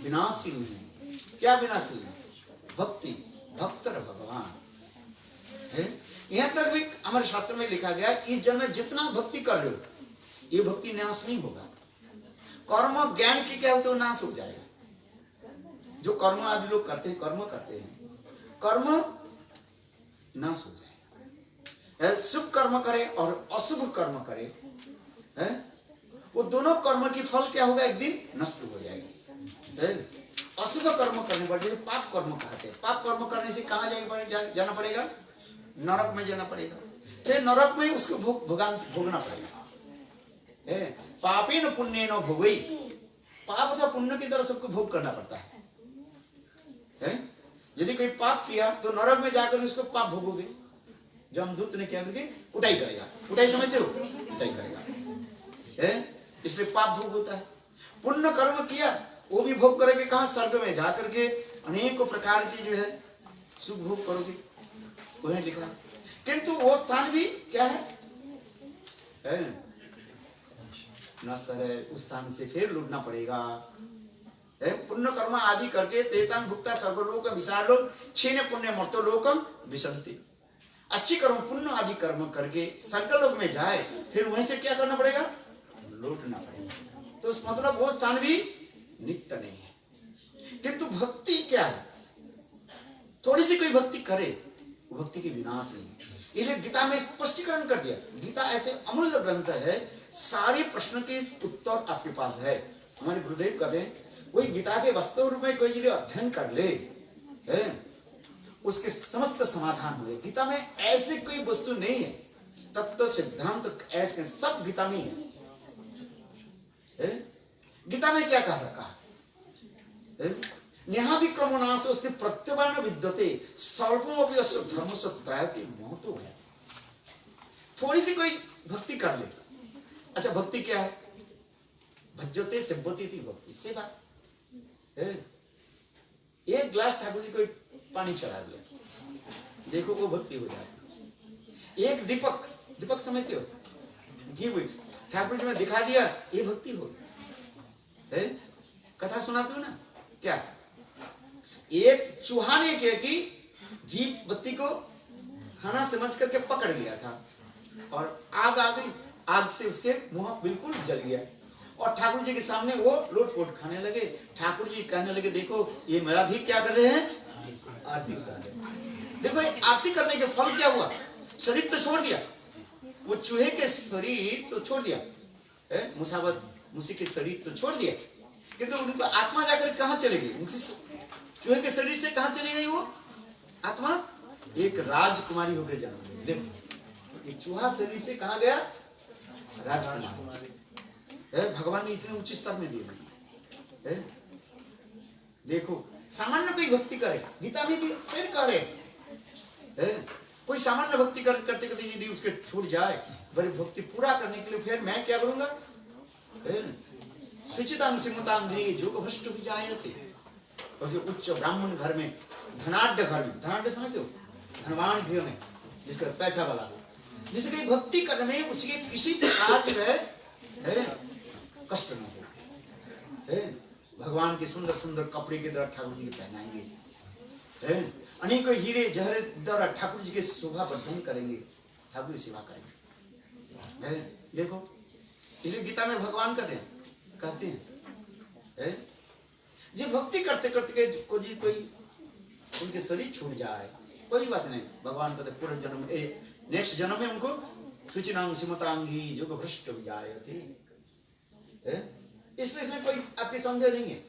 विनाशीन है। क्या विनाशीन है? भक्ति, भक्त भगवान है। यहाँ तक भी हमारे शास्त्र में लिखा गया इस जन्म में जितना भक्ति कर रहे हो ये भक्ति नाश नहीं होगा। कर्म ज्ञान की क्या होता है, नाश हो जाएगा। जो कर्म आदि लोग करते हैं, कर्म करते हैं, कर्म नाश हो जाएगा। शुभ कर्म करे और अशुभ कर्म करे है, वो दोनों कर्म की फल क्या होगा, एक दिन नष्ट हो जाएगा। अशुभ कर्म करने पर जैसे पाप कर्म कहते हैं, पाप कर्म करने से कहाँ जाना पड़ेगा? नरक में जाना पड़ेगा। फिर नरक में उसको भोगना पड़ेगा। पापी न पुण्य न भोगई, पाप अथवा पुण्य की तरह सबको भोग करना पड़ता है। यदि कोई पाप किया तो नरक में जाकर उसको पाप भोगोगे। जमदूत ने क्या करके कुटाई करेगा, कुटाई समझते हो, कुटाई करेगा, इसलिए पाप भोग होता है। पुण्य कर्म किया वो भी भोग करोगे, कहां? स्वर्ग में जाकर के अनेकों प्रकार की जो है सुख भोग करोगे, वह लिखा है। किंतु वो स्थान भी क्या है नश्वर है, उस स्थान से फिर लुटना पड़ेगा। पुण्य कर्म आदि करके तेतांग भुक्ता सर्वलोक विशालो क्षीण पुण्य मर्तो लोकम विशंति। अच्छी कर्म पुण्य आदि कर्म करके स्वर्गलोक में जाए, फिर वहीं से क्या करना पड़ेगा? लौटना पड़ेगा। तो उस मतलब वो स्थान भी नित्य नहीं है। किंतु भक्ति क्या है? थोड़ी सी कोई भक्ति करे वो भक्ति की विनाश नहीं है। इसलिए गीता में स्पष्टीकरण कर दिया। गीता ऐसे अमूल्य ग्रंथ है, सारे प्रश्न के उत्तर आपके पास है। हमारे गुरुदेव कहते हैं कोई गीता के वास्तव रूप में कोई यदि अध्ययन कर ले उसके समस्त समाधान हुए। गीता में ऐसे कोई वस्तु नहीं है, तत्व सिद्धांत ऐसे सब गीता में है। गीता में क्या कहा रखा है? नेहा विक्रमो नाशोस्ति प्रत्यवान विद्यते स्वल्पमपि अस्य धर्मस्य त्रायते महतो है। थोड़ी सी कोई भक्ति कर ले। अच्छा भक्ति क्या है? भज्यते सेव्यते थी भक्ति, सेवा। एक गिलास ठाकुर जी को पानी चढ़ा दिया, देखो वो भक्ति हो जाए। एक दीपक, दीपक समझते हो, घी विक्स ठाकुर जी में दिखा दिया, ये भक्ति हो। कथा सुनाते हो ना, क्या एक चूहा ने क्या की घी बत्ती को खाना समझ करके पकड़ लिया था और आग आ गई, आग से उसके मुंह बिल्कुल जल गया और ठाकुर जी के सामने वो लोट-पोट खाने लगे। ठाकुर जी कहने लगे देखो ये मेरा भी क्या कर रहे हैं, आरती कर रहे हैं। देखो ये आरती करने के फल क्या हुआ? शरीर तो छोड़ दिया, वो चूहे के शरीर तो छोड़ दिया, मुसावत मुसी के शरीर तो छोड़ दिया, किंतु उनको आत्मा जाकर कहाँ चले गई? चूहे के शरीर से कहाँ चली गई वो आत्मा? एक राजकुमारी होकर जन्म। देखो चूहा शरीर से कहाँ गया? राजकुमारी। भगवान ने इतने उच्च स्तर में दिए। देखो सामान्य कोई भक्ति करे, गीता में भी फिर करे, कोई सामान्य भक्ति करते करते यदि उसके छूट जाए, बड़ी भक्ति पूरा करने के लिए फिर मैं क्या करूंगा? सुचितांग सिमुतांग जोग भ्रष्ट भी जायते। उच्च ब्राह्मण घर में, धनाढ़ घर में, धनाढ़ समझते हो, धनवान घर में, जिसका पैसा वाला हो, जिसकी भक्ति करने में उसके किसी प्रकार जो है कष्ट न हो। भगवान के सुंदर सुंदर कपड़े के द्वारा ठाकुर जी को पहनाएंगे, है? अनेकों हीरे जहरे द्वारा ठाकुर जी के शोभा वर्धन करेंगे, ठाकुर की सेवा करेंगे, है? देखो इसलिए गीता में भगवान कहते हैं जी भक्ति करते करते कोई उनके शरीर छूट जाए कोई बात नहीं, भगवान कहते पूर्व जन्म नेक्स्ट जन्म में उनको सुचिनांग सिमतांगी जो भ्रष्ट हो जाए थे। इसमें कोई आपकी संदेह नहीं है,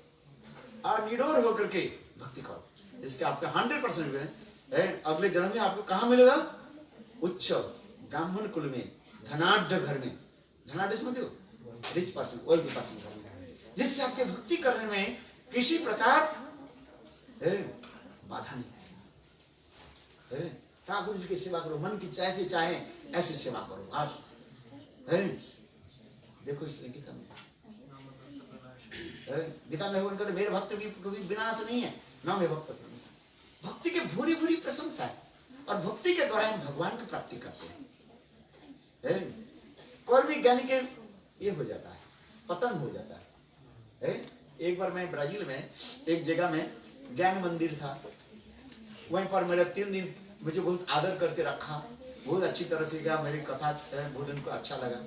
और निडोर होकर के भक्ति करो, इसके आपका 100% है। अगले जन्म में आपको कहाँ मिलेगा? उच्च ब्राह्मण कुल में, धनाढ़ घर में, धनाढ़ समझते हो, रिच पर्सन, वेल्दी पर्सन घर में, जिससे आपके भक्ति करने में किसी प्रकार बाधा नहीं है। ठाकुर जी की सेवा करो, मन की जैसे चाहे ऐसी सेवा करो आप, है? देखो इसलिए गीता में उनका मेरे भक्त की कोई विनाश नहीं है, ना मेरे भक्त। भक्ति की भूरी भूरी प्रशंसा है, और भक्ति के द्वारा हम भगवान की प्राप्ति करते हैं। कोई भी ज्ञानी के ये हो जाता है, पतन हो जाता है। एक बार मैं ब्राजील में एक जगह में ज्ञान मंदिर था, वहीं पर मेरा 3 दिन मुझे बहुत आदर करके रखा, बहुत अच्छी तरह से गया, मेरी कथा भोजन को अच्छा लगा।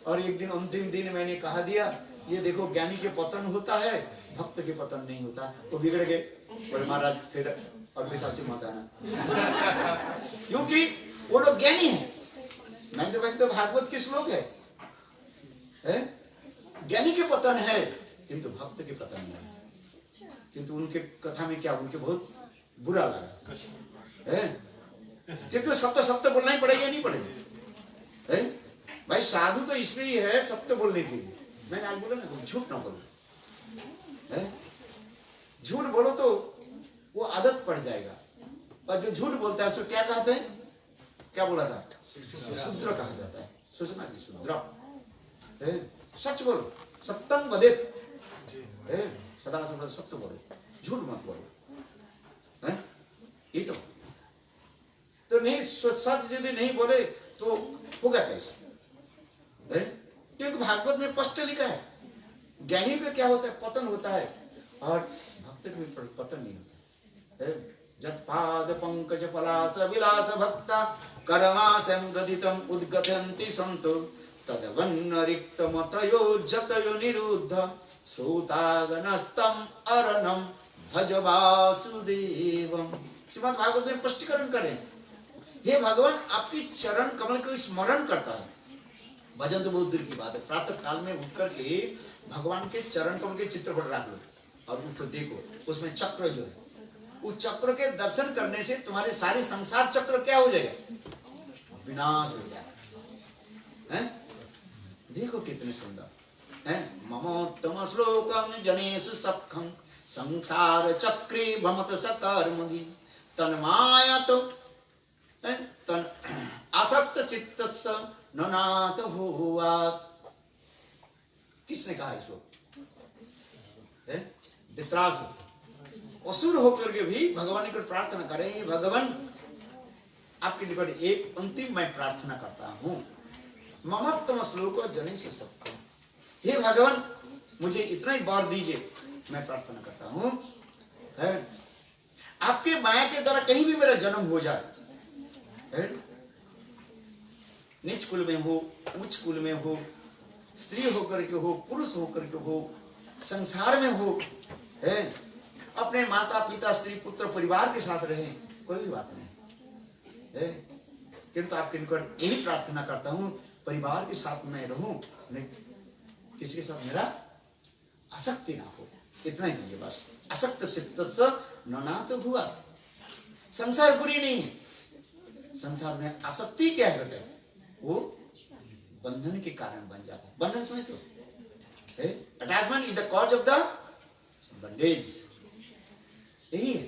और एक दिन अंतिम दिन मैंने कहा दिया, ये देखो ज्ञानी के पतन होता है, भक्त के पतन नहीं होता। वो बिगड़ गए, बोले महाराज फिर अगले साल से मत आना, क्योंकि वो लोग ज्ञानी है। मैं तो भागवत के श्लोक है, ज्ञानी के पतन है किंतु भक्त के पतन नहीं। किंतु उनके कथा में क्या, उनके बहुत बुरा लगा, किंतु सत्य बोलना ही पड़ेगा, नहीं पड़ेगा? भाई साधु तो इसलिए है सत्य बोलने के लिए। मैंने आज बोला ना, झूठ ना बोलो, झूठ बोलो तो वो आदत पड़ जाएगा। और जो झूठ बोलता है उसको क्या कहते हैं, क्या बोला था? शूद्र कहा जाता है। सोचना जी, शूद्र। सच बोलो, सत्यम वदेत, सदा सदा सत्य बोलो, झूठ मत बोलो। ये तो नहीं, सच यदि नहीं बोले तो होगा कैसे? क्योंकि भागवत में स्पष्ट लिखा है, ज्ञानी पे क्या होता है? पतन होता है, और भक्त में पतन नहीं होता है। जत पाद पंकज पलास विलास भक्ता कर्माशं गदितम उद्गतन्ति संतो तदवन्न रिक्त मतयो जतयो निरुद्ध श्रोतागणस्तम अरणम भज वासुदेवम। श्रीमद् भागवत में स्पष्टीकरण करें, हे भगवान आपकी चरण कमल को स्मरण करता है। भजन तो बहुत दूर की बात है, प्रातः काल में उठ करके भगवान के चरण कमल के चित्र पर रख लो और उठ देखो, उसमें चक्र जो है, उस चक्र के दर्शन करने से तुम्हारे सारे संसार चक्र क्या हो जाएगा? विनाश हो जाएगा। देखो कितने सुंदर है। ममोत्तम श्लोकम जनेषु सखम संसार चक्रे भ्रमत सकर्मणि तन्माया तो तन आसक्त चित्तस्य ननाथ भूयात्। किसने कहा इसको? धृतराष्ट्र। असुर होकर के भी भगवान को प्रार्थना करें, भगवान आपके निकट एक अंतिम मैं प्रार्थना करता हूं, ममत्तम श्लोक जनेषु सखम। हे भगवान मुझे इतना ही वर दीजिए, मैं प्रार्थना करता हूं आपके माया के द्वारा कहीं भी मेरा जन्म हो जाए, नीच कुल में हो, उच्च कुल में हो, स्त्री होकर के हो, पुरुष होकर के हो, संसार में हो, अपने माता पिता स्त्री पुत्र परिवार के साथ रहे, कोई भी बात नहीं, किंतु आपके निकट यही प्रार्थना करता हूं, परिवार के साथ मैं रहूं, किसी के साथ मेरा आसक्ति ना हो, इतना ही दीजिए बस। असक्त चित्तस्य ननाथ भूयात्। संसार बुरी नहीं है, संसार में आसक्ति क्या होता है? वो बंधन के कारण बन जाता है। बंधन समझते हो? Attachment is the cause of the bondage. यही है,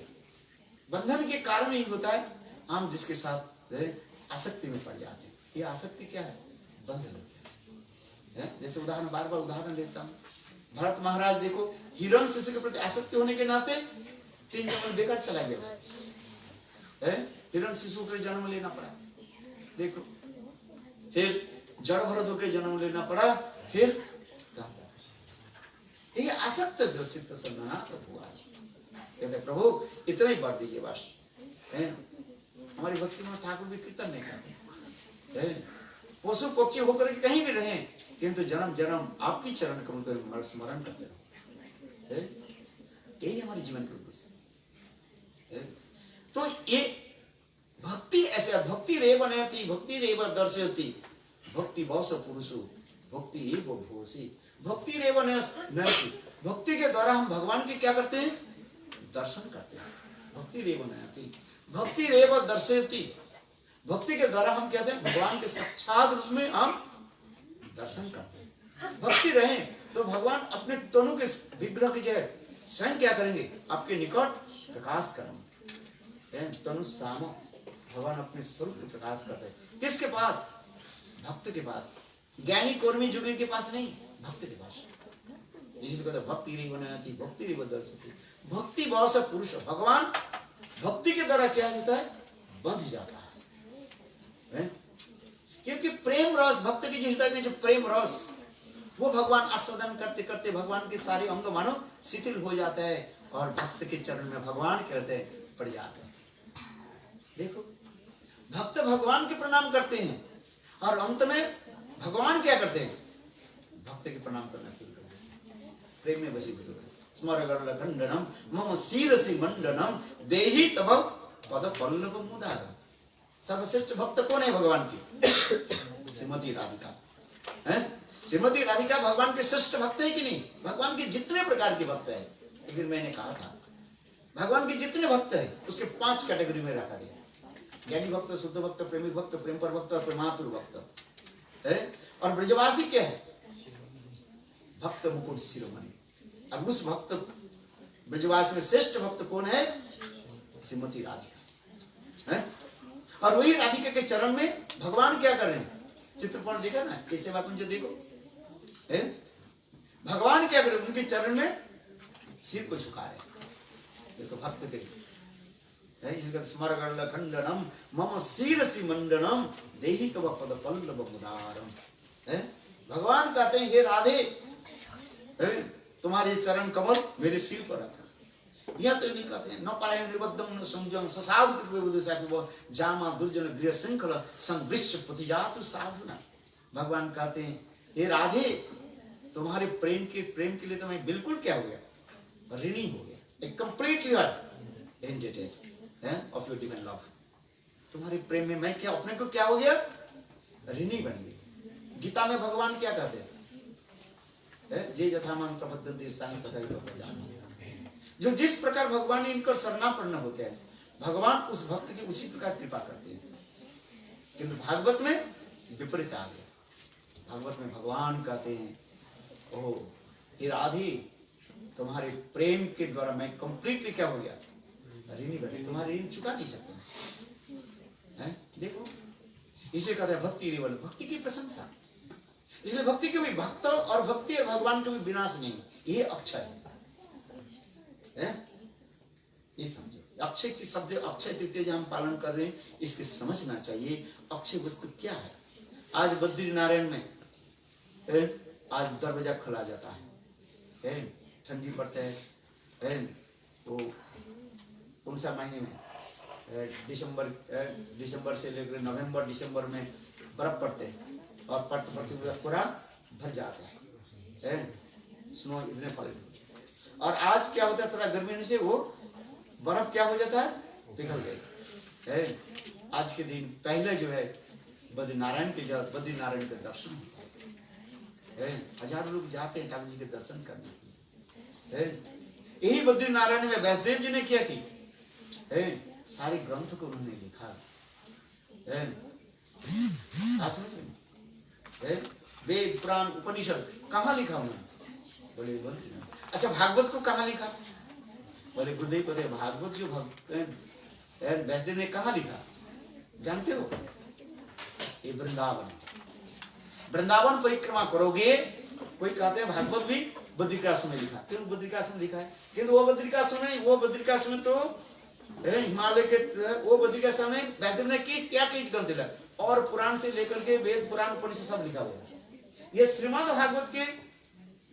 बंधन के कारण ही होता है हम जिसके साथ आसक्ति में पड़ जाते हैं। ये आसक्ति क्या है? बंधन है। जैसे उदाहरण, बार बार उदाहरण देता हूं, भरत महाराज देखो, हिरण्यकशिपु के प्रति आसक्ति होने के नाते 3 जन्म बेकार चला गया। हिरण्यकशिपु के जन्म लेना पड़ा, देखो, फिर जड़ भरत होकर जन्म लेना पड़ा, फिर ये आसक्त जो चित्त सन्नाट हुआ, कहते प्रभु इतना ही बात दीजिए बस। हमारी भक्ति में ठाकुर भी कीर्तन नहीं करते, पशु पक्षी होकर के कहीं भी रहे, किंतु जन्म जन्म आपकी चरण कमल को स्मरण करते रहो। यही हमारे जीवन का उद्देश्य। तो ये भक्ति ऐसे, भक्ति रेव नयति भक्ति रेव दर्शयति भक्ति बस पुरुषो भक्ति एव भूषि। भक्ति रेव नयति, भक्ति के द्वारा हम भगवान के क्या करते हैं? दर्शन करते हैं। भक्ति रेव नयति भक्ति रेव दर्शयति, भक्ति के द्वारा हम कहते हैं भगवान के साक्षात रूप में हम दर्शन करते हैं। भक्ति रहे तो भगवान अपने तनु के विग्रह की जय स्वयं क्या करेंगे? आपके निकट प्रकाश करेंगे। तनु साम भगवान अपने स्वरूप के प्रकाश करते हैं। किसके पास? भक्त के पास। ज्ञानी कर्मी जोगी के पास नहीं, भक्त के पास। इसलिए कहते भक्ति रेव नयति भक्ति रेव दर्शयति भक्ति बस पुरुष। भगवान भक्ति के द्वारा क्या होता है? बंध जाता है। क्योंकि प्रेम रस, भक्त की हृदय में जो प्रेम रस, वो भगवान आस्वादन करते करते भगवान के सारे अंग मानो शिथिल हो जाता है और भक्त के चरण में भगवान कहते हैं पड़ जाते हैं। देखो भक्त भगवान के प्रणाम करते हैं और अंत में भगवान क्या करते हैं? भक्त के प्रणाम करना शुरू करते हैं। प्रेम में वशीभूत स्मर खंडनम मम शिरसि मंडनम देहि तव पद पल्लव मुदारम। सर्वश्रेष्ठ भक्त कौन है भगवान की? श्रीमती राधिका है। श्रीमती राधिका भगवान के श्रेष्ठ भक्त है कि नहीं? भगवान के जितने प्रकार के भक्त है, एक दिन मैंने कहा था भगवान के जितने भक्त है उसके 5 कैटेगरी में रखा गया। ज्ञानी भक्त, शुद्ध भक्त, प्रेमी भक्त, प्रेम पर भक्त और प्रेमातुर भक्त है। और ब्रजवासी क्या है? भक्त मुकुट शिरोमणि। अब उस भक्त ब्रजवासी में श्रेष्ठ भक्त कौन है? श्रीमती राधिका है। और वही राधिका के चरण में भगवान क्या कर रहे हैं? चित्रपट देखा ना, कैसे बात मुझे देखो है? भगवान क्या कर रहे हैं? उनके चरण में सिर को झुका रहे। देखो भक्त के स्मर खंडनम मम शिरसि मंडनम देहि तव पद पल्लव मुदारम। भगवान कहते हैं हे राधे, तुम्हारे चरण कमल मेरे सिर पर रखा। यह तो नहीं कहते हैं न पारायण निबद्धम न संजम ससाधु जामा दुर्जन गृह श्रृंखल संवृश्च प्रतिजातु साधुना। भगवान कहते हैं हे राधे, तुम्हारे प्रेम के लिए तो मैं बिल्कुल क्या हो गया? ऋणी हो गया। एक completely indebted of your divine love. तुम्हारे प्रेम में मैं क्या अपने को क्या हो गया? ऋणी बन गया। गीता में भगवान क्या कहते हैं? जे यथामान प्रबद्धन्ते स्थानि तथैव प्रजानाति। जो जिस प्रकार भगवान ने इनकर शरणापन्न होते हैं, भगवान उस भक्त की उसी प्रकार कृपा करते हैं। किंतु भागवत में विपरीत आ गया। भागवत में भगवान कहते हैं ओ हे राधे, तुम्हारे प्रेम के द्वारा मैं कंप्लीटली क्या हो गया? ऋणी बने। तुम्हारे ऋण चुका नहीं सकते हैं। देखो इसे कहते हैं भक्ति रेवल, भक्ति की प्रशंसा। इसलिए भक्ति के भी भक्त और भक्ति और भगवान के भी विनाश नहीं, ये अक्षय है। ये समझो अक्षय की शब्द, अक्षय तृतीया जो हम पालन कर रहे हैं, इसके समझना चाहिए अक्षय वस्तु क्या है। आज बद्री नारायण में आज दरवाजा खुला जाता है, ठंडी पड़ता है। वो कौन सा महीने में? दिसंबर से लेकर नवंबर दिसंबर में बर्फ पड़ते हैं और पड़ते पूरा भर जाता है। स्नो इतने फल। और आज क्या होता है? थोड़ा गर्मी होने से वो बर्फ क्या हो जाता है? पिघल गई। आज के दिन पहले जो है बद्रीनारायण के दर्शन होते हैं। हजारों लोग जाते हैं ठाकुर जी के दर्शन करने के लिए। यही बद्रीनारायण में वैष्णदेव जी ने क्या की? सारे ग्रंथ को उन्होंने लिखा। वेद पुराण उपनिषद कहाँ लिखा उन्होंने? बोले अच्छा भागवत को कहाँ लिखा? बोले गुरुदेव कहते भागवत जो वैष्णदेव ने कहाँ लिखा जानते हो? ये वृंदावन परिक्रमा करोगे। कोई कहते हैं भागवत भी बद्रिकाश्रम में लिखा। क्यों बद्रिकाश्रम लिखा है? किंतु वो बद्रिकाश्रम नहीं, वो बद्रिकाश्रम तो हिमालय के, वो बद्रिकाश्रम में वैष्णदेव ने क्या चीज ग्रंथ लिखा और पुराण से लेकर के वेद पुराण उपनिषद सब लिखा हुआ है। ये श्रीमद् भागवत के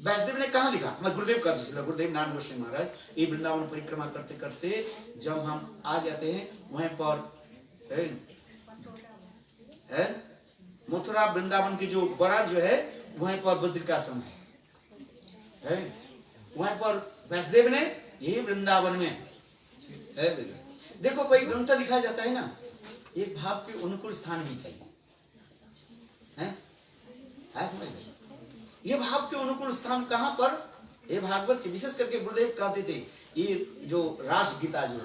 व्यासदेव ने कहा लिखा, हमारे गुरुदेव का गुरुदेव नारायण गोस्वामी महाराज, ये वृंदावन परिक्रमा करते करते जब हम आ जाते हैं वहीं पर है मथुरा वृंदावन की जो बड़ा जो है वहीं पर बद्रिकाश्रम है वहीं पर व्यासदेव ने यही वृंदावन में है। देखो कोई ग्रंथ लिखा जाता है ना, एक भाव के अनुकूल स्थान भी चाहिए है समझ में? ये भाव के अनुकूल स्थान कहाँ पर? ये भागवत के विशेष करके गुरुदेव कहते थे ये जो रास गीता जो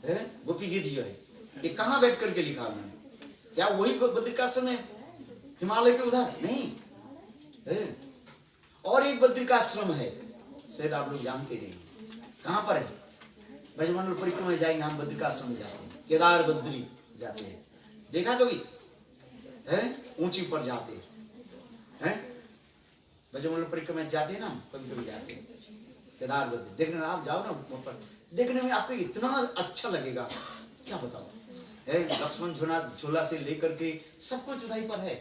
है गोपी गीत जो है ये कहाँ बैठ करके लिखा उन्होंने? क्या वही बद्रिकाश्रम में हिमालय के उधर नहीं है? और एक बद्रिकाश्रम है शायद आप लोग जानते नहीं, कहाँ पर है? ब्रजमंडल परिक्रमा में जाएंगे हम, बद्रिकाश्रम में जाते हैं, केदार बद्री जाते हैं, देखा कभी है? ऊंची पर जाते हैं ब्रजमंडल परिक्रमा में जाते हैं ना, कभी कभी जाते हैं केदार बद्री देखने, आप जाओ ना ऊपर, देखने में आपको इतना अच्छा लगेगा क्या बताओ है। लक्ष्मण झूला से लेकर के सब कुछ उधाई पर है।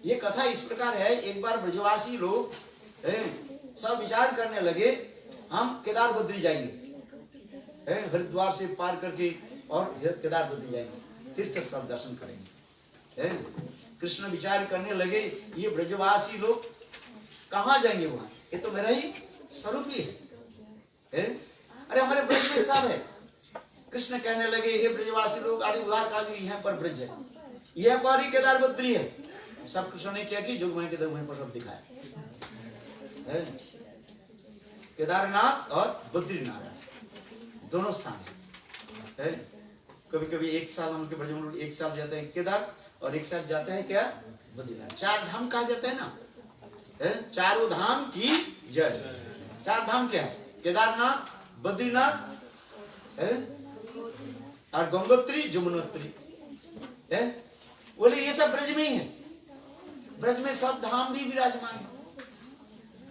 ये कथा इस प्रकार है, एक बार ब्रजवासी लोग सब विचार करने लगे हम केदार बद्री जाएंगे, हरिद्वार से पार करके और केदार बद्री जाएंगे, तीर्थ स्थल दर्शन करेंगे। कृष्ण विचार करने लगे ये ब्रजवासी लोग कहाँ जाएंगे वहां, ये तो मेरा ही स्वरूप ही है। अरे हमारे ब्रज में सब है। कृष्ण कहने लगे हे ब्रजवासी लोग, अरे उधार का जो यहाँ पर ब्रज है, यह पर ही केदार बद्री है। सब कृष्ण ने क्या की, जो वहीं के वहीं पर सब दिखाया, केदारनाथ और बद्रीनाथ दोनों स्थान है। कभी कभी एक साल हम के ब्रजमंडल एक साल जाते हैं केदार और एक साल जाता है क्या बद्रीनाथ। चार धाम कहा जाता है ना, चारों धाम की जय। चार धाम क्या है? केदारनाथ, बद्रीनाथ और गंगोत्री, जमुनोत्री है। बोले ये सब ब्रज में ही है, ब्रज में सब धाम भी विराजमान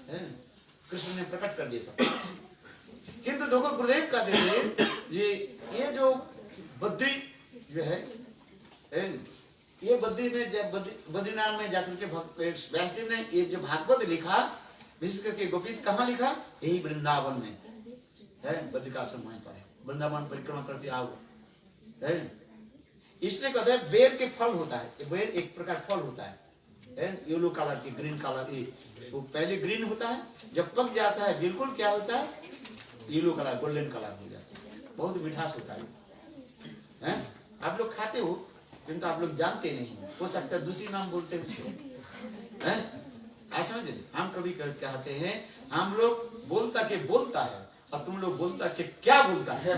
है। कृष्ण ने प्रकट कर दिया सब। किंतु देखो गुरुदेव का देखिए ये जो बद्री जो है ये बद्री में बद्रीनाथ में जाकर के व्यासदेव ने ये जो भागवत लिखा, विशेष करके गोपीत कहाँ लिखा? यही वृंदावन में है, बद्रिकाश्रम वहीं पर है। वृंदावन परिक्रमा करते आओ है। इसलिए कहते हैं बेर के फल होता है, बेर एक प्रकार फल होता है येलो कलर की, ग्रीन कलर की। वो पहले ग्रीन होता है, जब पक जाता है बिल्कुल क्या होता है? येलो कलर, गोल्डन कलर हो जाता है, बहुत मिठास होता है। आप लोग खाते हो किंतु आप लोग जानते नहीं, हो सकता है दूसरी नाम बोलते हैं उसको, ऐसा समझे। हम कभी कहते हैं हम लोग बोलता के बोलता है और तुम लोग बोलता के क्या बोलता है।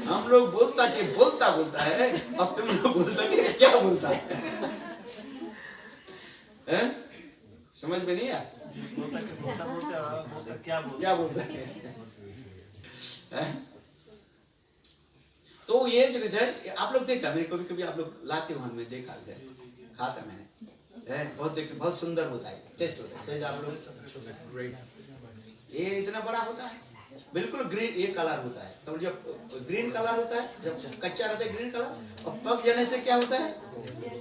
हम लोग बोलता के बोलता है और तुम लोग बोलता के क्या बोलता है? समझ में नहीं आया? बोलता के बोलता क्या बोलता है? तो ये जो है आप लोग देखा, मेरे कभी कभी आप लोग लाते हो, हमने देखा है, खाता मैंने, बहुत देखे, बहुत सुंदर होता है, टेस्ट होता है। आप लोग ये इतना बड़ा होता है, बिल्कुल ग्रीन ये कलर होता है। तो जब ग्रीन कलर होता है, जब कच्चा रहता है ग्रीन कलर, और पक जाने से क्या होता है?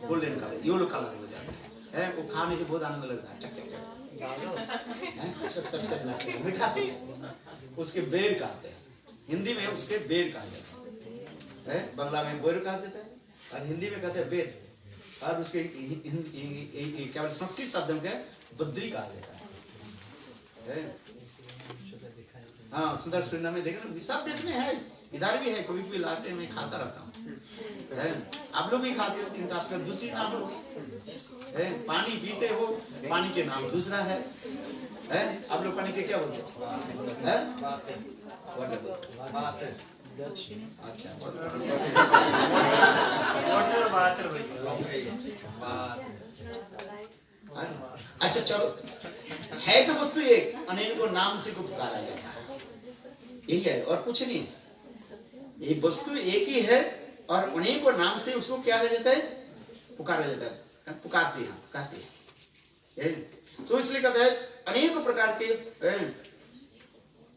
गोल्डन कलर, येलो कलर हो जाता है। वो खाने से बहुत आनंद लगता है, चक चक चक मीठा, उसके बेर कहते हैं, हिंदी में उसके बेर कहा जाता है, बांग्ला में बोर कहा जाता है और हिंदी में कहते हैं बेर, और उसके क्या संस्कृत शब्द में बद्री कहा जाता है। हाँ सुंदर सुंदर में देखना, सब देश में है, इधर भी है, कभी कभी लाते हैं, मैं खाता रहता हूँ। आप लोग भी खाते हो किंतु आपका दूसरी नाम हो, पानी पीते हो, पानी के नाम दूसरा है। आप लोग पानी के क्या बोलते हैं? अच्छा अच्छा चलो, है तो वस्तु एक, अनेक को नाम से को पुकारा जाता है, यही है और कुछ नहीं। ये वस्तु एक ही है और अनेक को नाम से उसको क्या कहा जाता है? पुकारा जाता है, पुकारते हैं, कहते हैं। तो इसलिए कहता है अनेक प्रकार के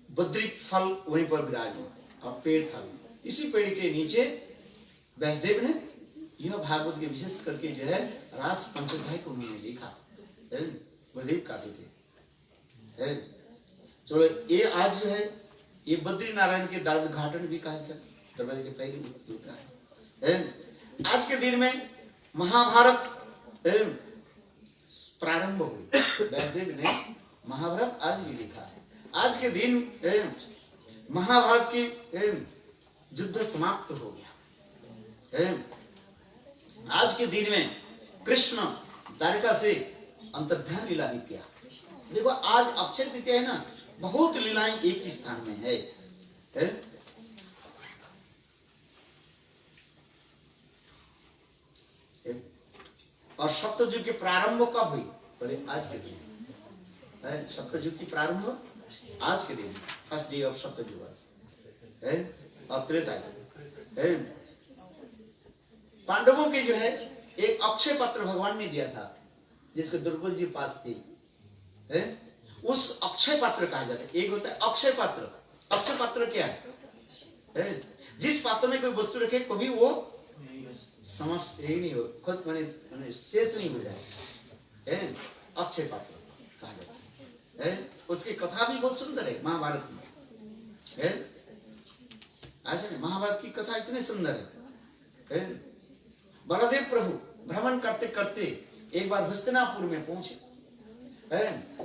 बद्री फल वहीं पर विराजमान और पेड़ फल। इसी पेड़ के नीचे व्यासदेव ने यह भागवत के विशेष करके जो है रास पंचोध्याय को उन्होंने लिखा, गुरुदेव कहते थे। चलो ये आज जो है ये बद्री नारायण के द्वार उद्घाटन भी कहा जाता है, दरवाजे के पहले होता है। आज के दिन में महाभारत प्रारंभ हुई, व्यासदेव ने महाभारत आज भी लिखा है। आज के दिन महाभारत की युद्ध समाप्त हो गया। आज के दिन में कृष्ण द्वारिका से अंतर्धान लीला भी किया। देखो आज अक्षय तृतीया है ना, बहुत लीलाएं एक ही स्थान में है। और सप्तयुग के प्रारंभ कब हुई? बोले आज के दिन। सप्तयुग की प्रारंभ आज के दिन, फर्स्ट डे ऑफ सप्तयुग। और त्रेता पांडवों के जो है एक अक्षय पत्र भगवान ने दिया था, जिसको द्रौपदी जी पास थी। उस अक्षय पात्र कहा जाता है। एक होता है अक्षय पात्र। अक्षय पात्र क्या है? जिस पात्र में कोई वस्तु रखे कभी वो समस्त ही नहीं हो, खुद माने शेष नहीं हो जाए। अक्षय पात्र कहा जाता है। उसकी कथा भी बहुत सुंदर है महाभारत में। ऐसा महाभारत की कथा इतनी सुंदर है। बलदेव प्रभु भ्रमण करते करते एक बार हस्तिनापुर में पहुंचे।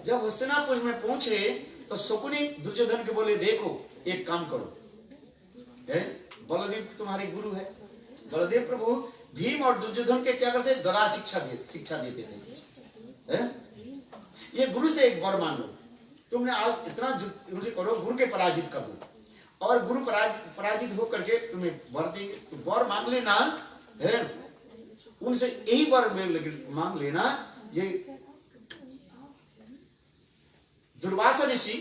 जब हस्तिनापुर में पहुंचे तो शकुनी दुर्योधन के बोले, देखो एक काम करो, बलदेव तुम्हारे गुरु है। बलदेव प्रभु भीम और दुर्योधन के क्या करते? गदा शिक्षा देते थे। ये गुरु से एक वर मांगो, तुमने आज इतना मुझे करो, गुरु के पराजित कर दो, और गुरु पराजित हो करके तुम्हें वर देंगे। तो वर मांग लेना है, उनसे यही वर मांग लेना, ये दुर्वासा ऋषि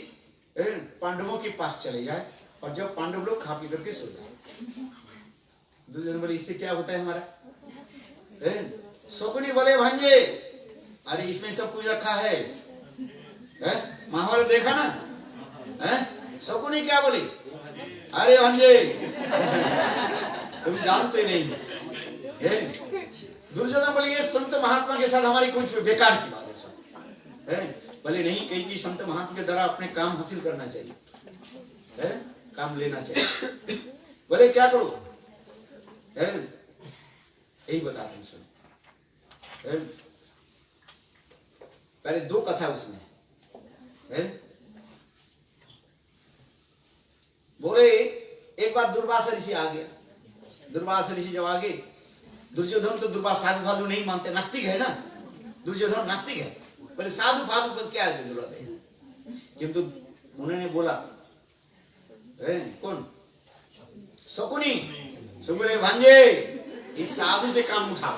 पांडवों के पास चले जाए और जब पांडव लोग खा पी करके सो जाए। दुर्योधन बोले इससे क्या होता है हमारा? शकुनी बोले, भांजे अरे इसमें सब कुछ रखा है। महाभारत देखा ना? शकुनी क्या बोली? अरे भांजे तुम जानते नहीं। दुर्योधन बोले ये संत महात्मा के साथ हमारी कुछ बेकार की बात है सब। बोले नहीं, कहीं की संत महात्मा के द्वारा अपने काम हासिल करना चाहिए, काम लेना चाहिए। बोले क्या करो? यही बताते हैं, सुनो। पहले दो कथा उसमें बोले एक बार दुर्वासा ऋषि आ गया। दुर्वासा ऋषि जब आ गए, दुर्योधन तो दुर्वासा साधु फाधु नहीं मानते, नास्तिक है ना, दुर्योधन नास्तिक है। बोले साधु फाधु पर क्या जरूरत है? किंतु उन्होंने बोला, कौन? शकुनी। बोले भांजे इस साधु से काम उठाओ,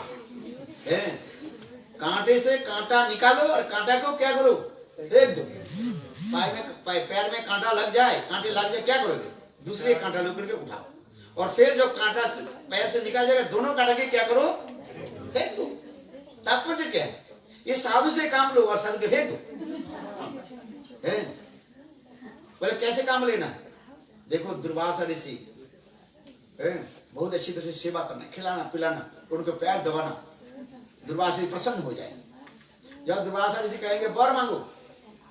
कांटे से कांटा निकालो और कांटा को क्या करो? फेंक दो। पैर में कांटा लग जाए, कांटे लग जाए, क्या करोगे? दूसरे कांटा लेकर के उठाओ, और फिर जो कांटा पैर से निकाल जाएगा, दोनों कांटा के क्या करो? फेंक दो। तात्पर्य क्या है? ये साधु से काम लो और साधु के फेंक दो। बोले कैसे काम लेना? देखो दुर्वासा ऋषि बहुत अच्छी तरह से सेवा करना, खिलाना पिलाना, उनको पैर दबाना, दुर्वासा प्रसन्न हो जाए। जब दुर्वासा ऋषि कहेंगे वर मांगो,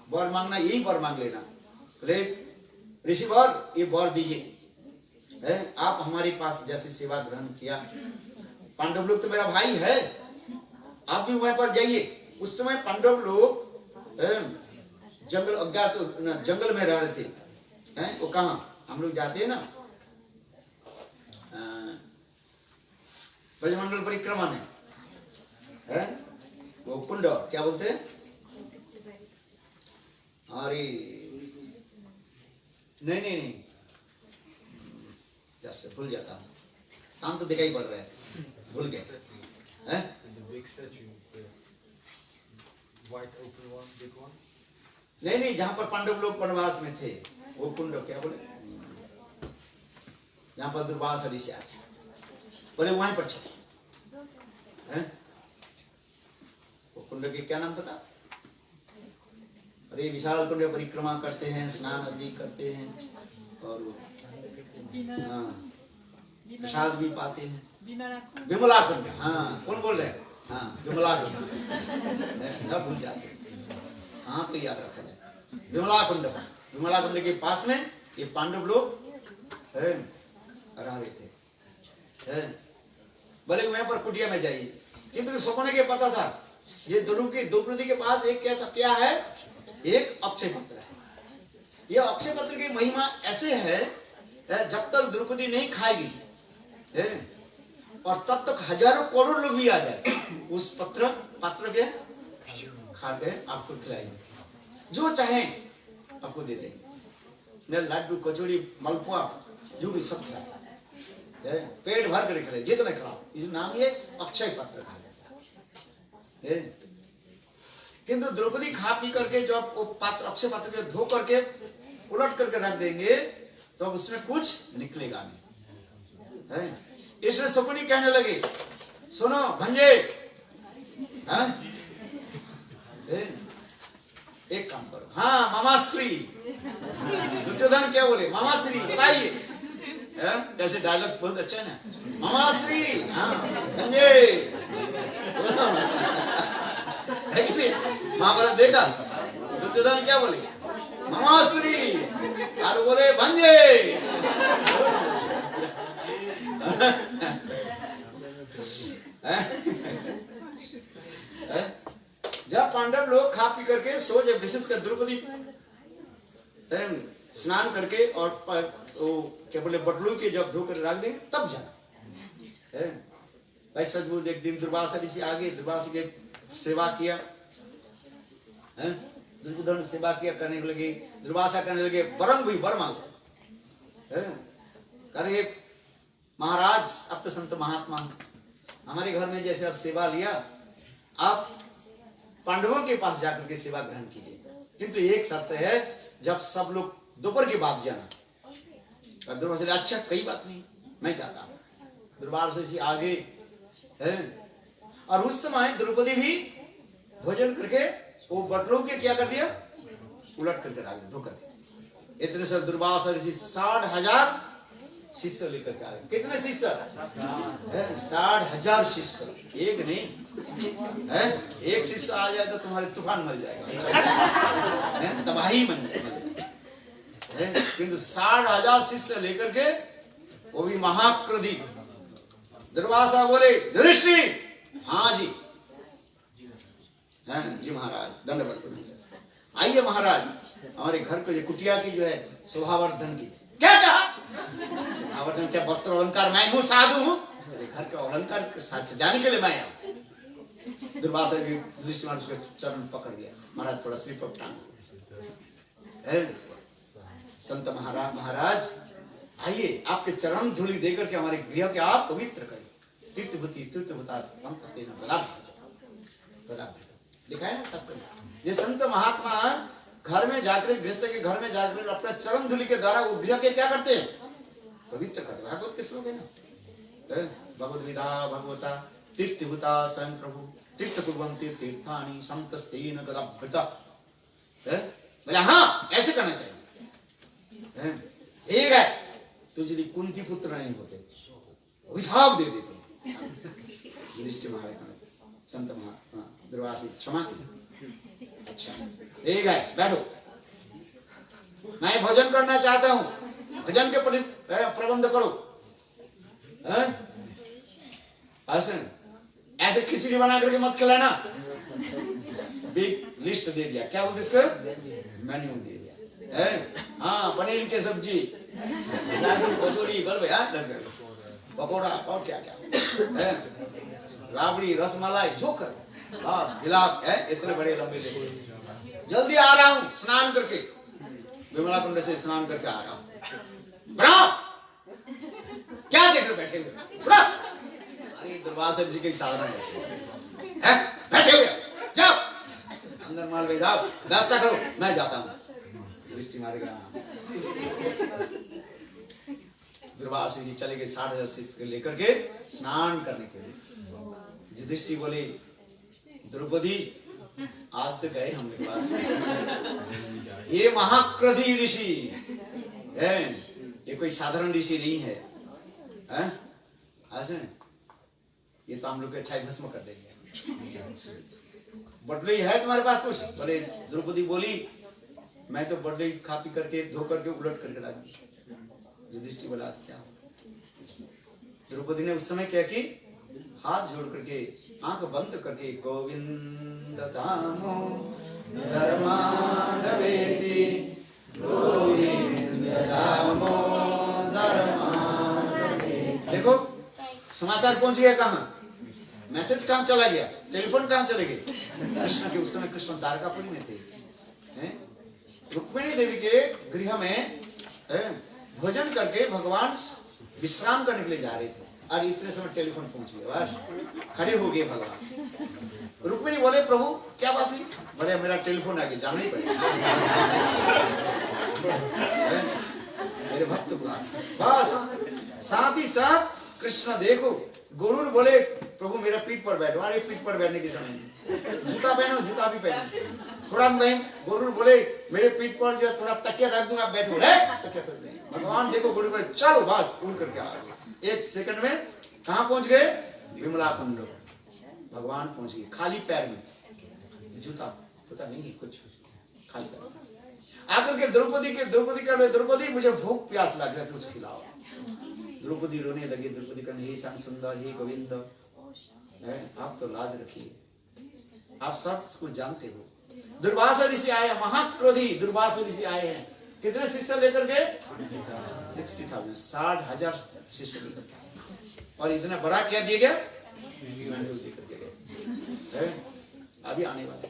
वर मांगना यही वर मांग लेना। बोले ऋषि वर, ये वर दीजिए, आप हमारे पास जैसे सेवा ग्रहण किया, पांडव लोग तो मेरा भाई है, आप भी वहां पर जाइए। उस समय पांडव लोग जंगल अज्ञात जंगल में रह रहे थे। वो कहाँ हम लोग जाते हैं ना, ब्रजमंडल परिक्रमा में है वो कुंड, क्या बोलते हैं? अरे नहीं जैसे भूल जाता हूँ, स्थान तो दिखाई पड़ रहा है, भूल गया। नहीं, जहां पर पांडव लोग वनवास में थे, वो कुंड क्या बोले, जहां पर दुर्वासा ऋषि आ गया, बोले वहीं पर चले। वो कुंड के क्या नाम पता? अरे विशाल कुंड परिक्रमा करते हैं, स्नान आदि करते हैं, और प्रसाद भी पाते हैं। विमला कुंड। हाँ, कौन बोल रहे हैं? हाँ, विमला कुंड। न भूल जाते, हाँ तो याद रखा जाए। विमला कुंड, विमला कुंड के पास में ये पांडव लोग रह रहे थे। बोले वहां पर कुटिया में जाइए, किंतु सपने के पता था ये द्रौपदी के पास एक क्या है, एक अक्षय पत्र है। ये अक्षय पत्र की महिमा ऐसे है, जब तक द्रौपदी नहीं खाएगी और तब तक हजारों करोड़ लोग भी आ जाए, उस पात्र के खा के आपको खिलाएंगे, जो चाहे आपको दे देंगे। मैं लड्डू, कचौड़ी, मलपुआ जो भी सब खिलाता है, पेट भर कर खिलाए, जितना खिलाओ। इस नाम ये अक्षय पत्र खा जाता है। किंतु द्रौपदी खा पी करके जब वो पात्र, अक्षय पात्र को धो करके उलट करके रख देंगे तो अब उसमें कुछ निकलेगा नहीं। इसलिए शकुनी कहने लगे, सुनो भंजे, एक काम करो, हाँ मामाश्री। दुर्योधन क्या बोले? मामाश्री बताइए। कैसे डायलॉग्स बहुत अच्छा है ना, मामाश्री। हाँ भंजे है कि नहीं? महाभारत देखा, दुर्योधन क्या बोले? मामाश्री। और बोले भंजे। जब पांडव लोग खा पी करके सो जाए, विशेषकर द्रौपदी स्नान करके और क्या बोले बटलू के जब धो कर रख देंगे तब जाना। भाई सच बोल, एक दिन दुर्वासा ऋषि आगे, दुर्वासा के सेवा किया, दुर्योधन सेवा किया, करने लगे, दुर्वासा करने लगे, वरम भी वर मांगो, करे महाराज अब तो संत महात्मा हमारे घर में जैसे आप सेवा लिया, आप पांडवों के पास जाकर के सेवा ग्रहण कीजिए, किंतु एक शर्त है, जब सब लोग दोपहर के बाद जाना। दुर्वासा ने अच्छा कोई बात नहीं, मैं जाता हूँ। दुर्वासा से आगे है, और उस समय द्रौपदी भी भोजन करके वो बटलों के क्या कर दिया, उलट करके डाल दिया, धोकर। इतने से दुर्वासा ऋषि 60,000 शिष्य लेकर के आ गए। कितने शिष्य? 60,000 शिष्य, एक नहीं है। एक शिष्य आ जाए तो तुम्हारे तूफान मर जाएगा, तबाही मन जाएगी। किंतु 60,000 शिष्य लेकर के, वो भी महाक्रोधी। दुर्वासा बोले, युधिष्ठिर। हाँ जी, जी महाराज, दंडवत। आइए महाराज, हमारे घर को जो कुटिया की जो है शोभावर्धन की। क्या कहा? शोभावर्धन क्या? वस्त्र अलंकार, मैं हूँ साधु हूँ, घर का अलंकार सजाने के लिए मैं आऊँ। दुर्वासा युधिष्ठिर उसके चरण पकड़ लिया, महाराज थोड़ा सिर पर टांग। संत महाराज आइए, आपके चरण धूलि देकर के हमारे गृह के आप पवित्र करें। तीर्थभूति स्तुत्यभूता दिखाए ना सबको। ये संत महात्मा घर में जाकर, गृहस्थ के घर में जाकर अपना चरण धूलि के द्वारा वो गृह के क्या करते हैं, पवित्र करते। भागवत के श्लोक है ना, भगवद विदा भगवता तीर्थभूता स्वयं प्रभु तीर्थ कुर्वन्ति तीर्थानि संतस्तेन गदाभृता। बोले हाँ ऐसे करना चाहिए। ठीक है, तो यदि कुंती पुत्र नहीं होते अभिशाप दे देते। युधिष्ठिर महाराज संत महात्मा दुर्वासा क्षमा की। अच्छा ठीक है, बैठो, मैं भोजन करना चाहता हूँ, भोजन के प्रबंध करो। ऐसे खिचड़ी बना करके मत खिलाना। बिग लिस्ट दे दिया, क्या बोलते इसको, मेन्यू दे दिया। हाँ पनीर की सब्जी, लड्डू, कचौड़ी, पकौड़ा और क्या क्या, राबड़ी, रसमलाई, जो कर गिलास है, इतने बड़े लंबे ले। जल्दी आ रहा हूँ स्नान करके, विमला कुंड से स्नान करके आ रहा हूँ। क्या देख रहे बैठे हुए? अरे दुर्वासा जी के साधन है, बैठे हुए, जाओ अंदर माल में जाओ, व्यवस्था करो, मैं जाता हूँ। दृष्टि मारेगा। दुर्वासा जी चले गए 60,000 शिष्य लेकर के स्नान करने के लिए। युधिष्ठिर बोले, द्रौपदी आज तो गए हमने पास, ये महाक्रोधी ऋषि है, ये कोई साधारण ऋषि नहीं है। ये तो हम लोग के छाई भस्म कर देंगे। बटलोई है तुम्हारे पास कुछ? बोले द्रौपदी बोली मैं तो बटलोई खा पी करके धो करके उलट करके डाली। युधिष्ठिर बोला आज क्या हो? द्रौपदी ने उस समय क्या की? हाथ जोड़ करके आंख बंद करके गोविंद दामो धर्माधवेति गोविंद दामो धर्माधवेति। देखो समाचार पहुंच गया कहाँ? मैसेज कहाँ चला गया? टेलीफोन कहाँ चले गए? कृष्ण के उस समय कृष्ण द्वारकापुरी में थे। रुक्मिणी देवी के गृह में भोजन करके भगवान विश्राम करने के लिए जा रहे थे और इतने समय टेलीफोन पहुंच गया। बस खड़े हो गए भगवान। रुक्मिणी बोले प्रभु क्या बात हुई? बोले मेरा टेलीफोन आ गया, जाना ही पड़ेगा। मेरे भक्त बुला। बस साथ ही साथ कृष्ण देखो गुरु बोले प्रभु मेरा पीठ पर बैठो। अरे पीठ पर बैठने की समय नहीं, जूता पहनो, जूता भी पहनो। थोड़ा बहन गुरु बोले मेरे पीठ पर जो थोड़ा तकिया रख दूंगा, बैठो। भगवान देखो गुरु बोले चलो बस उड़ करके आ गए। एक सेकंड में कहाँ पहुंच गए? विमला कुंड। भगवान पहुंच गए खाली पैर में, जूता पता नहीं कुछ, खाली पैर आकर के द्रौपदी का द्रौपदी मुझे भूख प्यास लग रहा है, कुछ खिलाओ। द्रौपदी रोने लगी। द्रौपदी कहने हे श्याम सुंदर, हे गोविंद, आप तो लाज रखिए, आप सब कुछ जानते हो। दुर्वासा ऋषि आए, महाक्रोधी दुर्वासा ऋषि आए हैं। कितने शिष्य लेकर के? 60,000 60,000 शिष्य लेकर के। और इतना बड़ा क्या दिया गया? अभी आने वाले।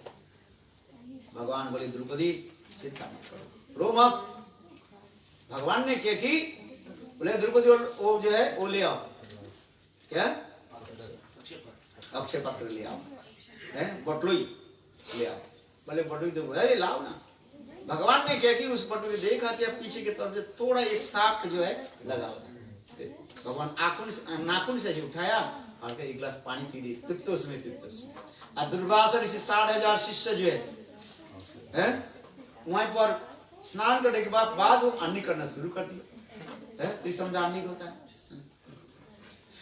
भगवान बोले द्रौपदी चिंता मत करो, रो मत। भगवान ने क्या की? बोले द्रौपदी वो जो है वो ले आओ, क्या अक्षय पत्र ले आओ, बटलोई ले आओ। बोले बटलोई दो, अरे लाओ ना। भगवान ने क्या की? उस बटलोई देखा कि पीछे की तरफ थोड़ा एक शाख जो है लगा हुआ। भगवान नाखून से उठाया और एक गिलास पानी पी ली, तिप्तोस में। दुर्वासा ऋषि 60,000 शिष्य जो है वहीं पर स्नान करने के बाद वो अन्नी करना शुरू कर दिया। अन्नी होता है।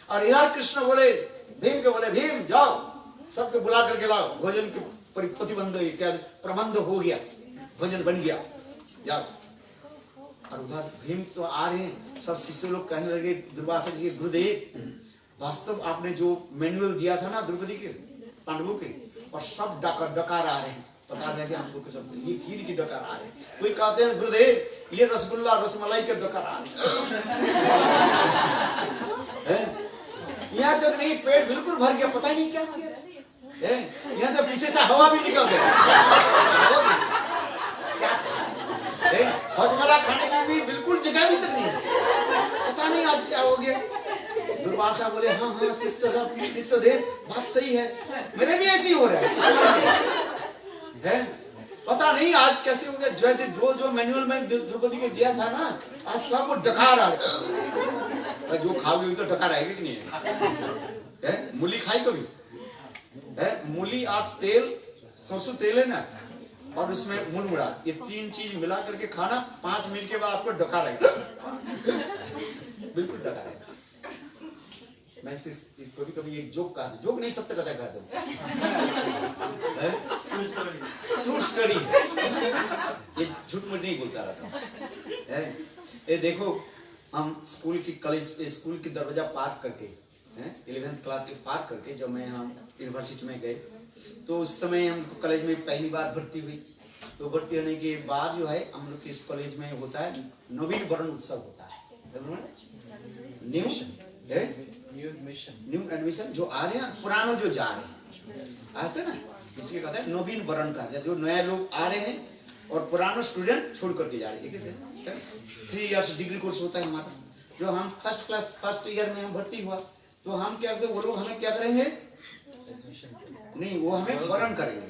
और इधर कृष्ण बोले भीम के, बोले भीम जाओ सबके बुला करके लाओ, भोजन के प्रतिबंध क्या प्रबंध हो गया, भोजन बन गया, जाओ। और उधर भीम तो आ रहे हैं, सब शिष्य लोग कहने लगे दुर्वासा जी गुरुदेव वास्तव आपने जो मैनुअल दिया था ना द्रौपदी के पांडवों के, और सब डकार आ रहे हैं, पता नहीं कि हमको कुछ ये खीर की डकार आ रहे हैं। कोई कहते हैं गुरुदेव ये रसगुल्ला रसमलाई के डकार आ रहे हैं। यहाँ तक नहीं, पेट बिल्कुल भर गया, पता ही नहीं क्या हो गया। यहाँ तो पीछे से हवा भी निकल गई। हजमला खाने की भी बिल्कुल जगह भी तक नहीं, पता नहीं आज क्या हो गया। दुर्वासा बोले हाँ हाँ शिष्य देव बात सही है, मेरे भी ऐसे ही हो रहा है। पता नहीं आज कैसे हो गया। जो मैनुअल में द्रौपदी के दिया था ना, आज सब डकार आ रहा। जो खाओगे तो डकार आएगी कि नहीं है? मूली खाई कभी? मूली और तेल, सरसों तेल है ना, और उसमें मुनमुरा, ये 3 चीज मिला करके खाना, 5 मिनट के बाद आपको डकार आएगा। बिल्कुल डकार आएगा। मैं इसको भी कभी एक जोक कहा, जोक नहीं सत्य कथा कहता हूँ, ट्रू स्टोरी, ये झूठ मूठ नहीं बोलता रहता। ये देखो हम स्कूल की दरवाजा पार करके 11th क्लास के पार करके जब हम यूनिवर्सिटी में गए, तो उस समय हम कॉलेज में पहली बार भर्ती हुई। तो भर्ती होने के बाद जो है हम लोग के इस कॉलेज में होता है नवीन वर्ण उत्सव होता है। न्यू एडमिशन जो आ रहे हैं, पुरानो जो जा रहे हैं, आते ना, इसके कहते हैं नवीन वर्ण कहा जाए। जो नए लोग आ रहे हैं और पुरानो स्टूडेंट छोड़ करके जा रहे हैं। 3 इयर्स डिग्री कोर्स होता है हमारा। जो हम फर्स्ट ईयर में हम भर्ती हुआ, तो हम क्या करते, वो लोग हमें क्या करेंगे, नहीं वो हमें वरण करेंगे,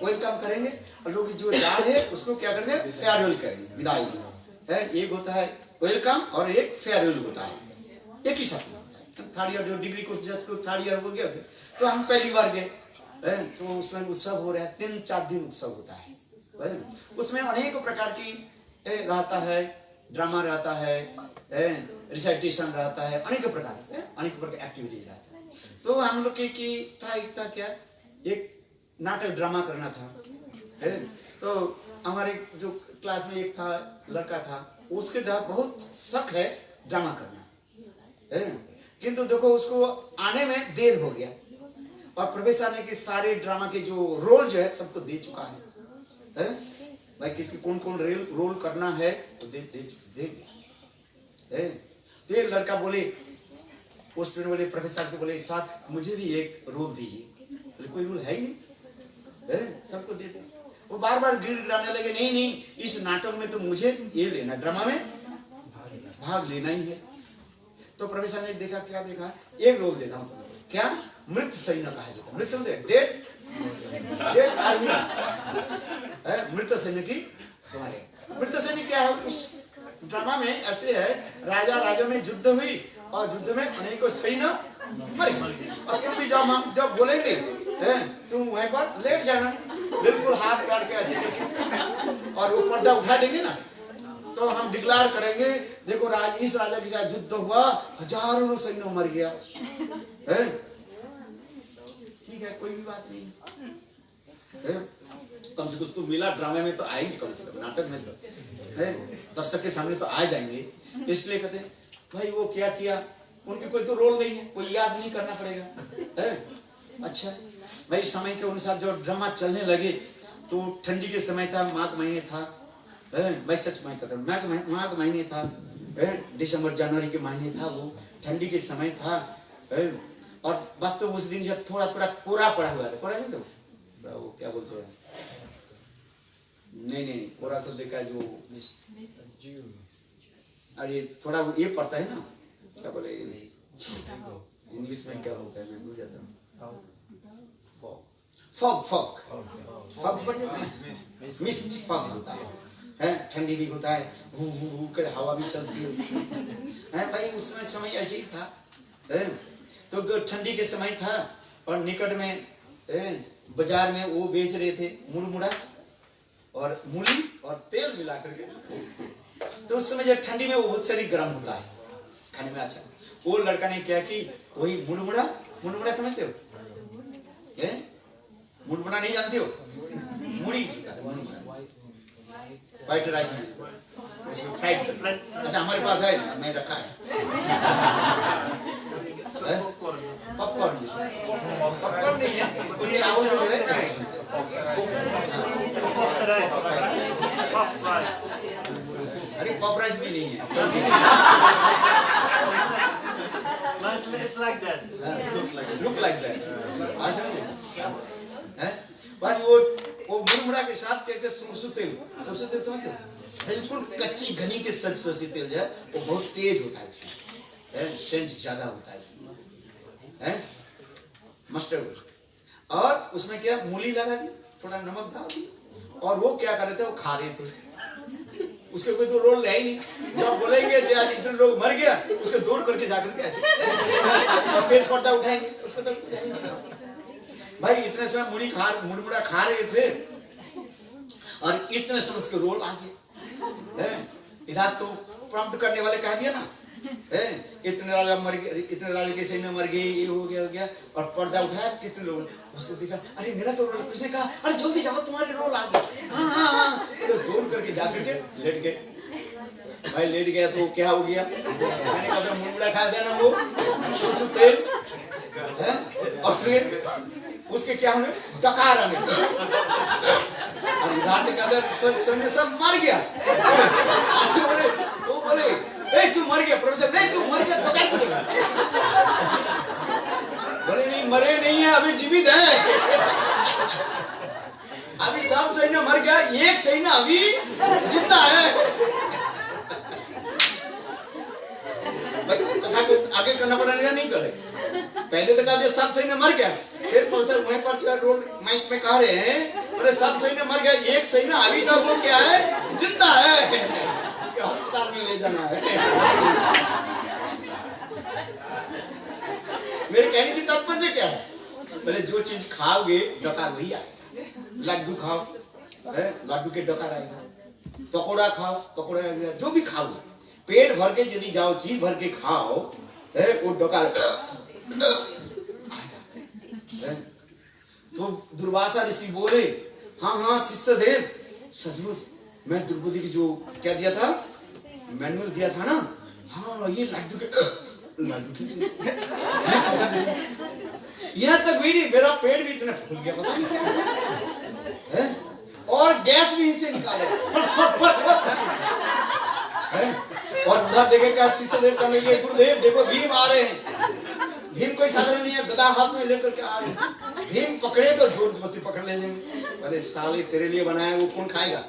वेलकम करेंगे, और लोग जो जा रहे हैं उसको क्या करेंगे, फेयरवेल करेंगे, विदाई है। एक होता है वेलकम और एक फेयरवेल होता है, एक ही साथ। थर्ड ईयर जो degree course just third year हो गया, तो हम पहली बार गए, तो उसमें उत्सव हो रहा है, 3-4 दिन उत्सव होता है। उसमें अनेक प्रकार की रहता है, ड्रामा रहता है, रिसाइटेशन रहता है, अनेक प्रकार एक्टिविटीज रहता है। तो हम लोग की था इतना क्या, एक नाटक ड्रामा करना था, है? तो हमारे जो क्लास में एक था लड़का था, उसके था बहुत शक है ड्रामा करना, है? किंतु देखो उसको आने में देर हो गया और प्रोफेसर ने के सारे ड्रामा के जो रोल जो है सबको दे चुका है? भाई किसकी कौन कौन रोल करना है तो दे दिया। तो एक लड़का बोले, पोस्टर बोले प्रोफेसर को बोले साहब मुझे भी एक रोल दीजिए। बोले कोई रोल है ही नहीं, सबको दे दे। वो बार बार गिड़गिड़ाने लगे, नहीं नहीं इस नाटक में तो मुझे ये लेना, ड्रामा में भाग लेना ही है। तो प्रोफेसर ने देखा, क्या देखा, एक रोल देता हूँ, क्या मृत सैन्य कहा जाता है, मृत समझे, डेड आर्मी, मृत सैन्य की तुम्हारे। मृत सैन्य क्या है, उस ड्रामा में ऐसे है, राजा में युद्ध हुई और युद्ध में अनेकों सैन्य मर गए और तुम भी जब बोलेंगे तुम वहीं पर लेट जाना, बिल्कुल हाथ पैर के ऐसे और वो पर्दा उठा देंगे ना, तो हम डिक्लेयर करेंगे देखो इस राजा के साथ युद्ध हुआ, हजारों सैन्य मर गया, ठीक है कोई भी बात नहीं, कम से कम तो मिला, ड्रामे में तो आएंगे, कम से कम नाटक में तो दर्शक के सामने तो आ जाएंगे। इसलिए कहते हैं भाई वो क्या किया, उनके कोई तो रोल नहीं है, कोई याद नहीं करना पड़ेगा, है? अच्छा भाई समय के अनुसार जो ड्रामा चलने लगे तो ठंडी के समय था, माघ महीने था, भाई सच में कहता माघ महीने था, दिसंबर जनवरी के महीने था, वो ठंडी के समय था, और बस तो उस दिन जब थोड़ा थोड़ा कोरा पड़ा हुआ था, कोरा नहीं तो वो क्या बोलते हैं, नहीं कोरा शब्द का जो, अरे थोड़ा ये पड़ता है ना, क्या बोले इंग्लिश में क्या होता है, मैं भूल जाता हूँ, फॉग पड़ जाता है, मिस्ट फॉग होता है, ठंडी भी होता है, भू कर हवा भी चलती है उसमें, भाई उसमें समय ऐसे ही था, तो ठंडी के समय था और निकट में बाजार में वो बेच रहे थे मुरमुरा और मूली और तेल मिला करके, तो उस समय जब ठंडी में वो बहुत सारी गर्म होता है खाने में, अच्छा वो लड़का ने क्या की, वही मुरमुरा समझते हो, मुरमुरा नहीं जानते हो, मुड़ी व्हाइट राइस में फ्राइड, अच्छा हमारे पास है, मैं रखा है, पॉपकॉर्न नहीं है, कुछ चावल जो है, अरे पॉप राइस भी नहीं है, It's like that. look like that, है? पर वो मुरमुरा के साथ क्या कहते, सरसों तेल समझते हो, बिल्कुल कच्ची घनी के साथ सरसों तेल जो है वो बहुत तेज होता है, सेंट ज्यादा होता है, मस्टर्ड, और उसमें क्या मूली लगा दी, थोड़ा नमक डाल दी, और वो क्या कर रहे थे, वो खा रहे थे, उसके कोई तो रोल है ही नहीं, जब बोलेंगे आज इतने लोग मर गया, उसके दौड़ करके जाकर के ऐसे और पेट पर्दा उठाएंगे, उसको तो भाई इतने समय मुरमुरा खा रहे थे और इतने समय उसके रोल आ गए, इधर तो प्रॉम्प्ट करने वाले कह दिया ना, इतने राजा मर गए, इतने राजा के सैन्य मर गए, ये हो गया और पर्दा उठाया, कितने लोग, उसको देखा, अरे मेरा तो रोल, किसने कहा, अरे जल्दी जाओ तुम्हारे रोल आ गए, हाँ, तो दौड़ करके जाकर के लेट गए, भाई लेट गया तो क्या हो गया, मैंने कहा मुरमुरा खा देना वो सरसों तेल, और फिर उसके क्या होने, डकार आने, और इधर के अंदर सैन्य सब मर गया, वो बोले तू मर गया, प्रोफेसर नहीं तू मर गया, बोले नहीं मरे नहीं है, अभी जीवित है, अभी सब सैन्य मर गया, एक सैन्य अभी जिंदा है, कथा को आगे करना पड़ेगा, नहीं करे, पहले तो कहा दिया सब सैन्य मर गया, फिर प्रोफेसर वहीं पर रोड माइक में कह रहे हैं, बोले सब सैन्य मर गया, एक सैन्य अभी तक वो क्या है, जिंदा है, अस्पताल में ले जाना है। मेरे कहने की तात्पर्य क्या है, बोले जो चीज खाओगे डकार वही आएगा, लड्डू खाओ, लड्डू के डकार आएगा, पकौड़ा खाओ, पकौड़ा आएगा, जो भी खाओगे पेट भर के यदि जाओ, जी भर के खाओ, वो डकार है? तो दुर्वासा ऋषि बोले, हाँ हाँ शिष्य देव, सचमुच मैं द्रौपदी की जो क्या दिया था, मैनुअल दिया था ना, हाँ ये लड्डू के यहाँ तक भी नहीं, मेरा पेट भी इतना फूल गया पता नहीं क्या है? और गैस भी इनसे निकाले और उधर देखे क्या शिष्य देव करने के, गुरुदेव देखो भीम आ रहे हैं। भीम कोई साधारण नहीं है, गदा हाथ में लेकर के आ रहे हैं। भीम पकड़े तो जोर जबरदस्ती पकड़ ले जाएंगे। अरे साले तेरे लिए बनाया वो कौन खाएगा?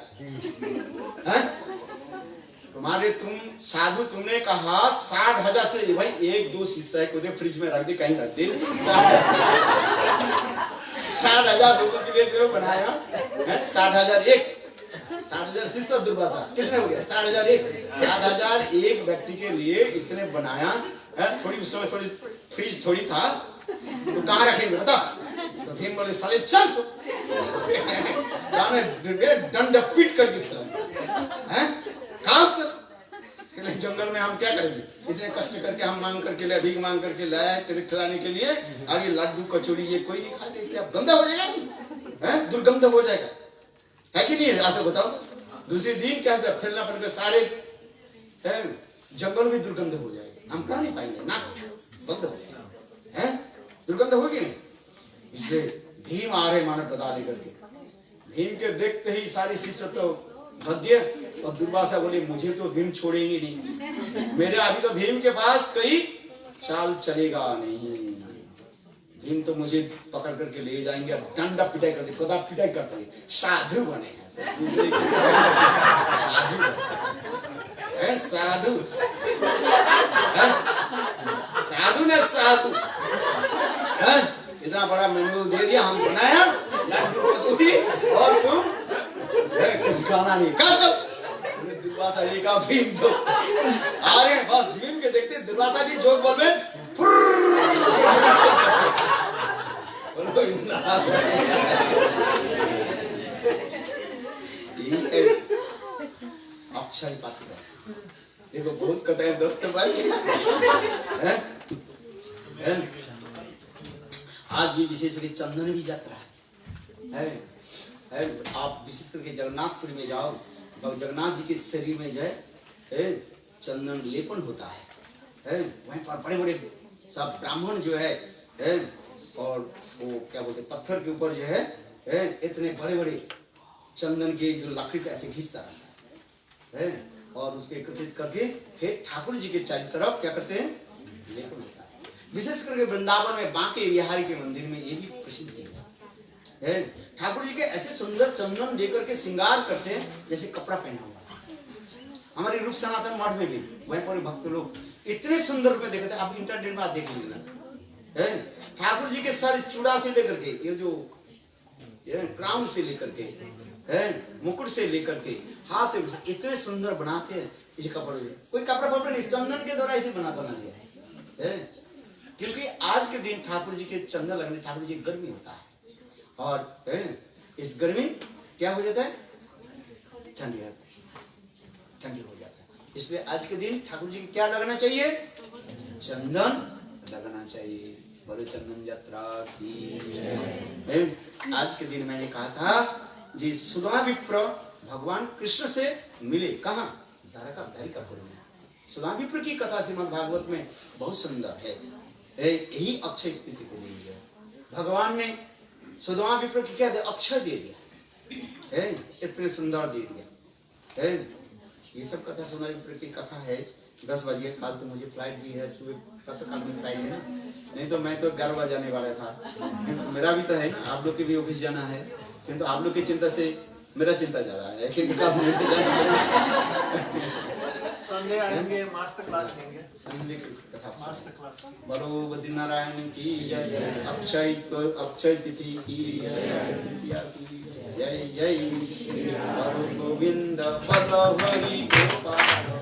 तुम्हारे तुम साधु, तुमने कहा 60,000 से भाई एक दो शिष्य को दे, फ्रिज में रख दे, कहीं रख दे। 60,000 लोगों के लिए जो बनाया है, 60,001 60,000 शिष्य दुर्वासा कितने हो गया? 60,001 60,001 व्यक्ति के लिए इतने बनाया है। थोड़ी उस समय थोड़ी फ्रिज थोड़ी था तो कहाँ रखेंगे बता? तो भीम बोले साले चल दंड पीट करके खिलाए खाओ सर। जंगल में हम क्या करेंगे? इतने कष्ट करके हम मांग करके लाए, भीख मांग करके लाए तेरे खिलाने के लिए, आगे लड्डू कचौड़ी ये कोई नहीं खा ले, क्या गंदा हो जाएगा? नहीं दुर्गंध हो जाएगा, है कि नहीं? ऐसा बताओ। दूसरे दिन क्या फैलना पड़ेगा, सारे जंगल में दुर्गंध हो जाएगा, हम खा नहीं पाएंगे, नाक बंद हो जाएगा, दुर्गंध होगी नहीं। इसलिए भीम आ रहे मानव बता लेकर के, भीम के देखते ही सारे शिष्य तो भग गए और दुर्वासा बोले मुझे तो भीम छोड़ेंगे नहीं, मेरे अभी तो भीम के पास कई चाल चलेगा नहीं, भीम तो मुझे पकड़ करके ले जाएंगे, डंडा पिटाई करते, कदा पिटाई करते, साधु बने हैं, साधु साधु ने साधु इतना बड़ा मेन्यू दे दिया, हम बनाया लड्डू कचौड़ी और तुम कुछ खाना नहीं खा दो। दुर्वासा जी का भीम तो आ रहे हैं, बस भीम के देखते दुर्वासा भी जोक बोल में अक्षय पात्र देखो बहुत कटाए दोस्त भाई। आज भी विशेष करके चंदन भी यात्रा है। आप विशेष करके जगन्नाथपुरी में जाओ, जगन्नाथ जी के शरीर में जो है चंदन लेपन होता है। वहीं पर बड़े बड़े सब ब्राह्मण जो है और वो क्या बोलते पत्थर के ऊपर जो है इतने बड़े बड़े चंदन के जो लकड़ी का ऐसे घिसता रहता है और उसके एकत्रित करके फिर ठाकुर जी के चारों तरफ क्या करते हैं लेपन होता है। विशेष करके वृंदावन में बांके बिहारी के मंदिर में ये भी प्रसिद्ध है। ठाकुर जी के ऐसे सुंदर चंदन देकर के श्रृंगार करते हैं जैसे कपड़ा पहना हुआ। हमारे रूप सनातन मठ में भी वहीं पर भक्त लोग इतने सुंदर रूप में देखते हैं, आप इंटरनेट में आप देख लीजिए। ठाकुर जी के सारे चूड़ा से लेकर के ये जो क्राउन से लेकर के मुकुट से लेकर के हाथ से इतने सुंदर बनाते हैं। इसे कपड़े कोई कपड़ा पकड़ नहीं, चंदन के द्वारा इसे बना दिया। क्योंकि आज के दिन ठाकुर जी के चंदन लगने ठाकुर जी गर्मी होता है और इस गर्मी क्या हो जाता है ठंडी हो जाता है। इसलिए आज के दिन ठाकुर जी को क्या लगना चाहिए? चंदन लगना चाहिए। बोलो चंदन यात्रा की। आज के दिन मैंने कहा था जी सुधा विप्र भगवान कृष्ण से मिले कहाँ? द्वारिकापुर में। सुधा विप्र की कथा श्रीमद् भागवत में बहुत सुंदर है। यही अक्षय तिथि को दी है। भगवान ने सुधा विप्र की क्या दे? अक्षय दे दिया। इतने सुंदर दे दिया। ये सब कथा सुधा विप्र की कथा है। 10 बजे कल तो मुझे फ्लाइट भी है, सुबह प्रातःकाल में फ्लाइट है ना, नहीं तो मैं तो 11 बजे जाने वाला था। मेरा भी तो है ना, आप लोग के भी ऑफिस जाना है, किंतु आप लोग की चिंता से मेरा चिंता ज्यादा है क्योंकि संडे आएंगे, मास्टर क्लास लेंगे। संडे की कथा मास्टर क्लास। बोलो बद्रीनारायण की जय, अक्षय तिथि की जय, जय श्री हरि गोविंद पद हरि गोपाल।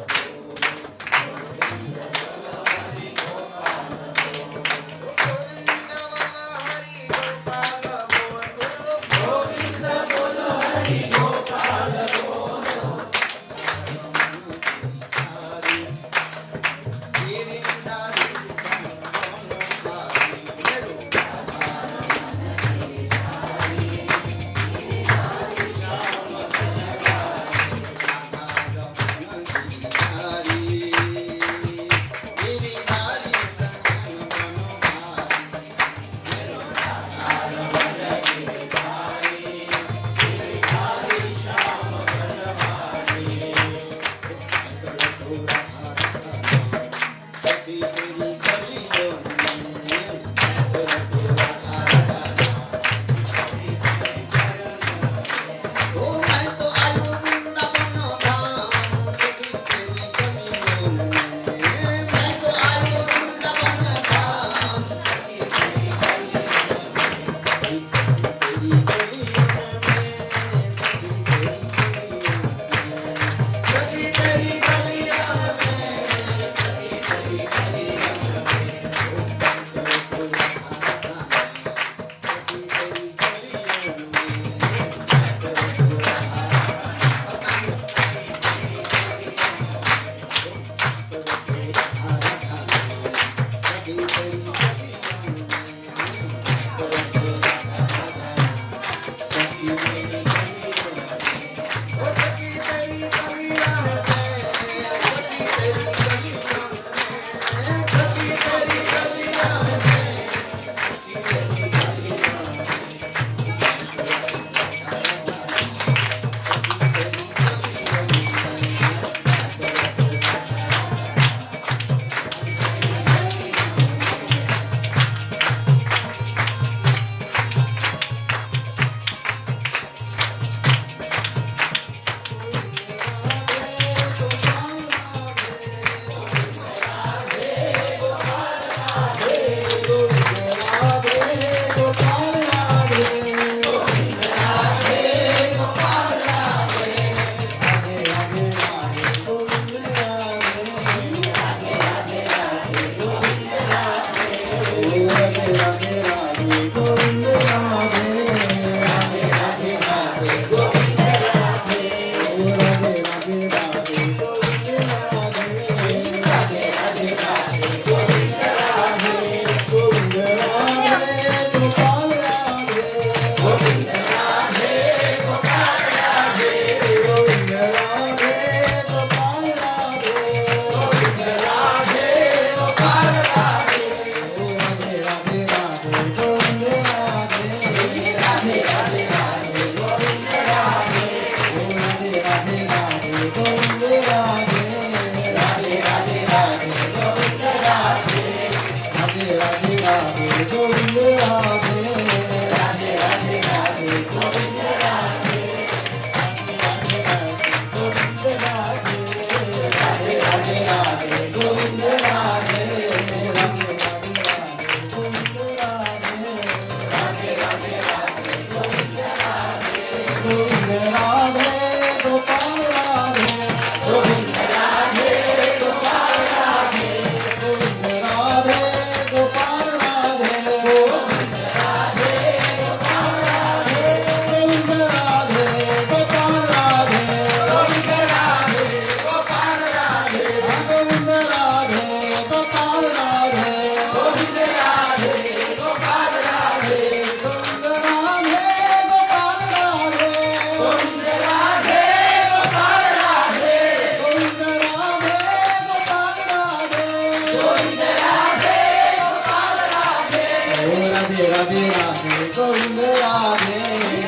राधे राधे गोविंद राधे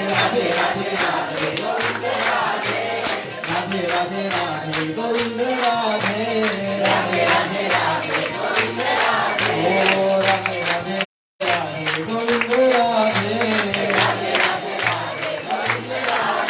राधे राधे राधे गोविंद राधे राधे राधे राधे गोविंद राधे राधे राधे राधे गोविंद राधे ओ राधे राधे राधे गोविंद राधे राधे राधे राधे गोविंद राधे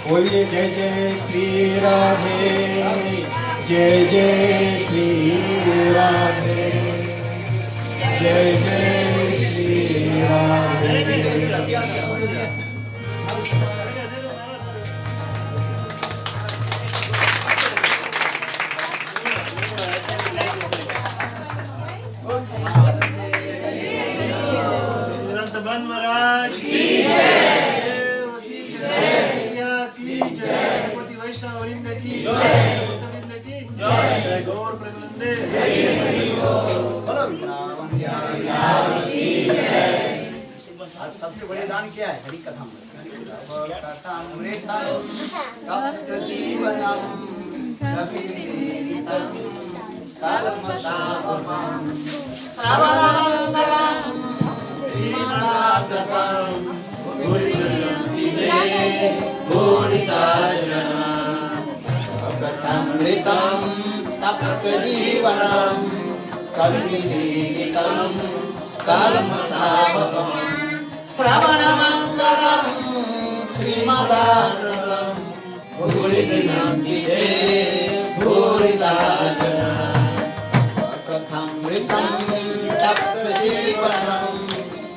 बोलिए जय जय श्री राधे जय जय श्री राधे जय जय श्री राधे महाराज की वैष्णववृंद की भक्तवृंद की जय गौर प्रेमानंदे आज सबसे बड़े दान क्या है? हरि कथा अमृतम तप्त जीवनम कविनीलितं कालमसावकं श्रवणमंगलं श्रीमदानंदं भूरिनन्ति ते भूरिदा जना कथामृतं तप्त जीवनं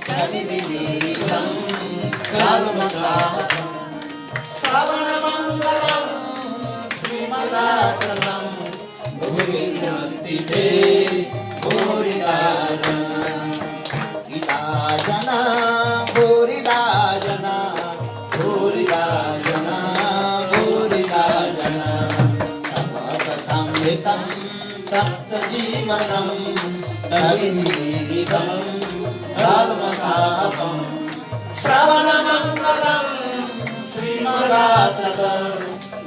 कविनीलितं कालमसावकं श्रवणमंगलं श्रीमदानंदं भूरिनन्ति ते भूरिदा जना गीता जना भूरिदा जना भूरिदा जना भूरिदा जना कथामृतं तप्त जीवनं कविनीलितं कालमसावकं श्रवणमंगलं श्रीमदानंदं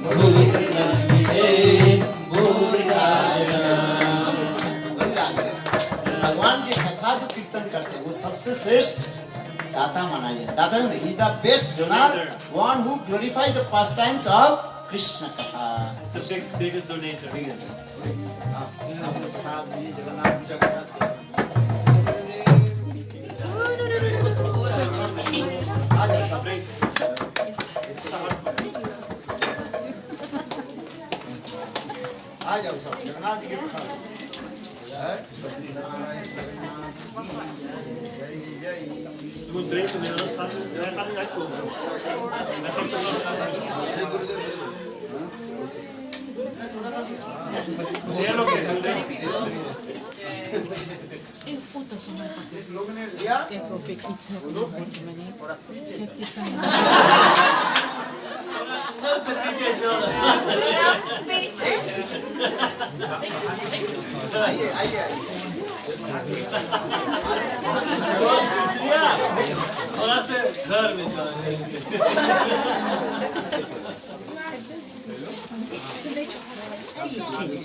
भूरिनन्ति ते भूरिदा जना। भगवान की कथा जो कीर्तन करते हैं वो सबसे श्रेष्ठ दाता माना जाए। दाता ही the best donor, one who glorify the pastimes of Krishna कथा। The biggest donator. आ जाओ सब जगन्नाथ जी के प्रसाद Moet breken met ons gaan. Wij gaan niet uitkomen. Wij gaan toch लोगों ने लिया आइए आइए और से घर में चलो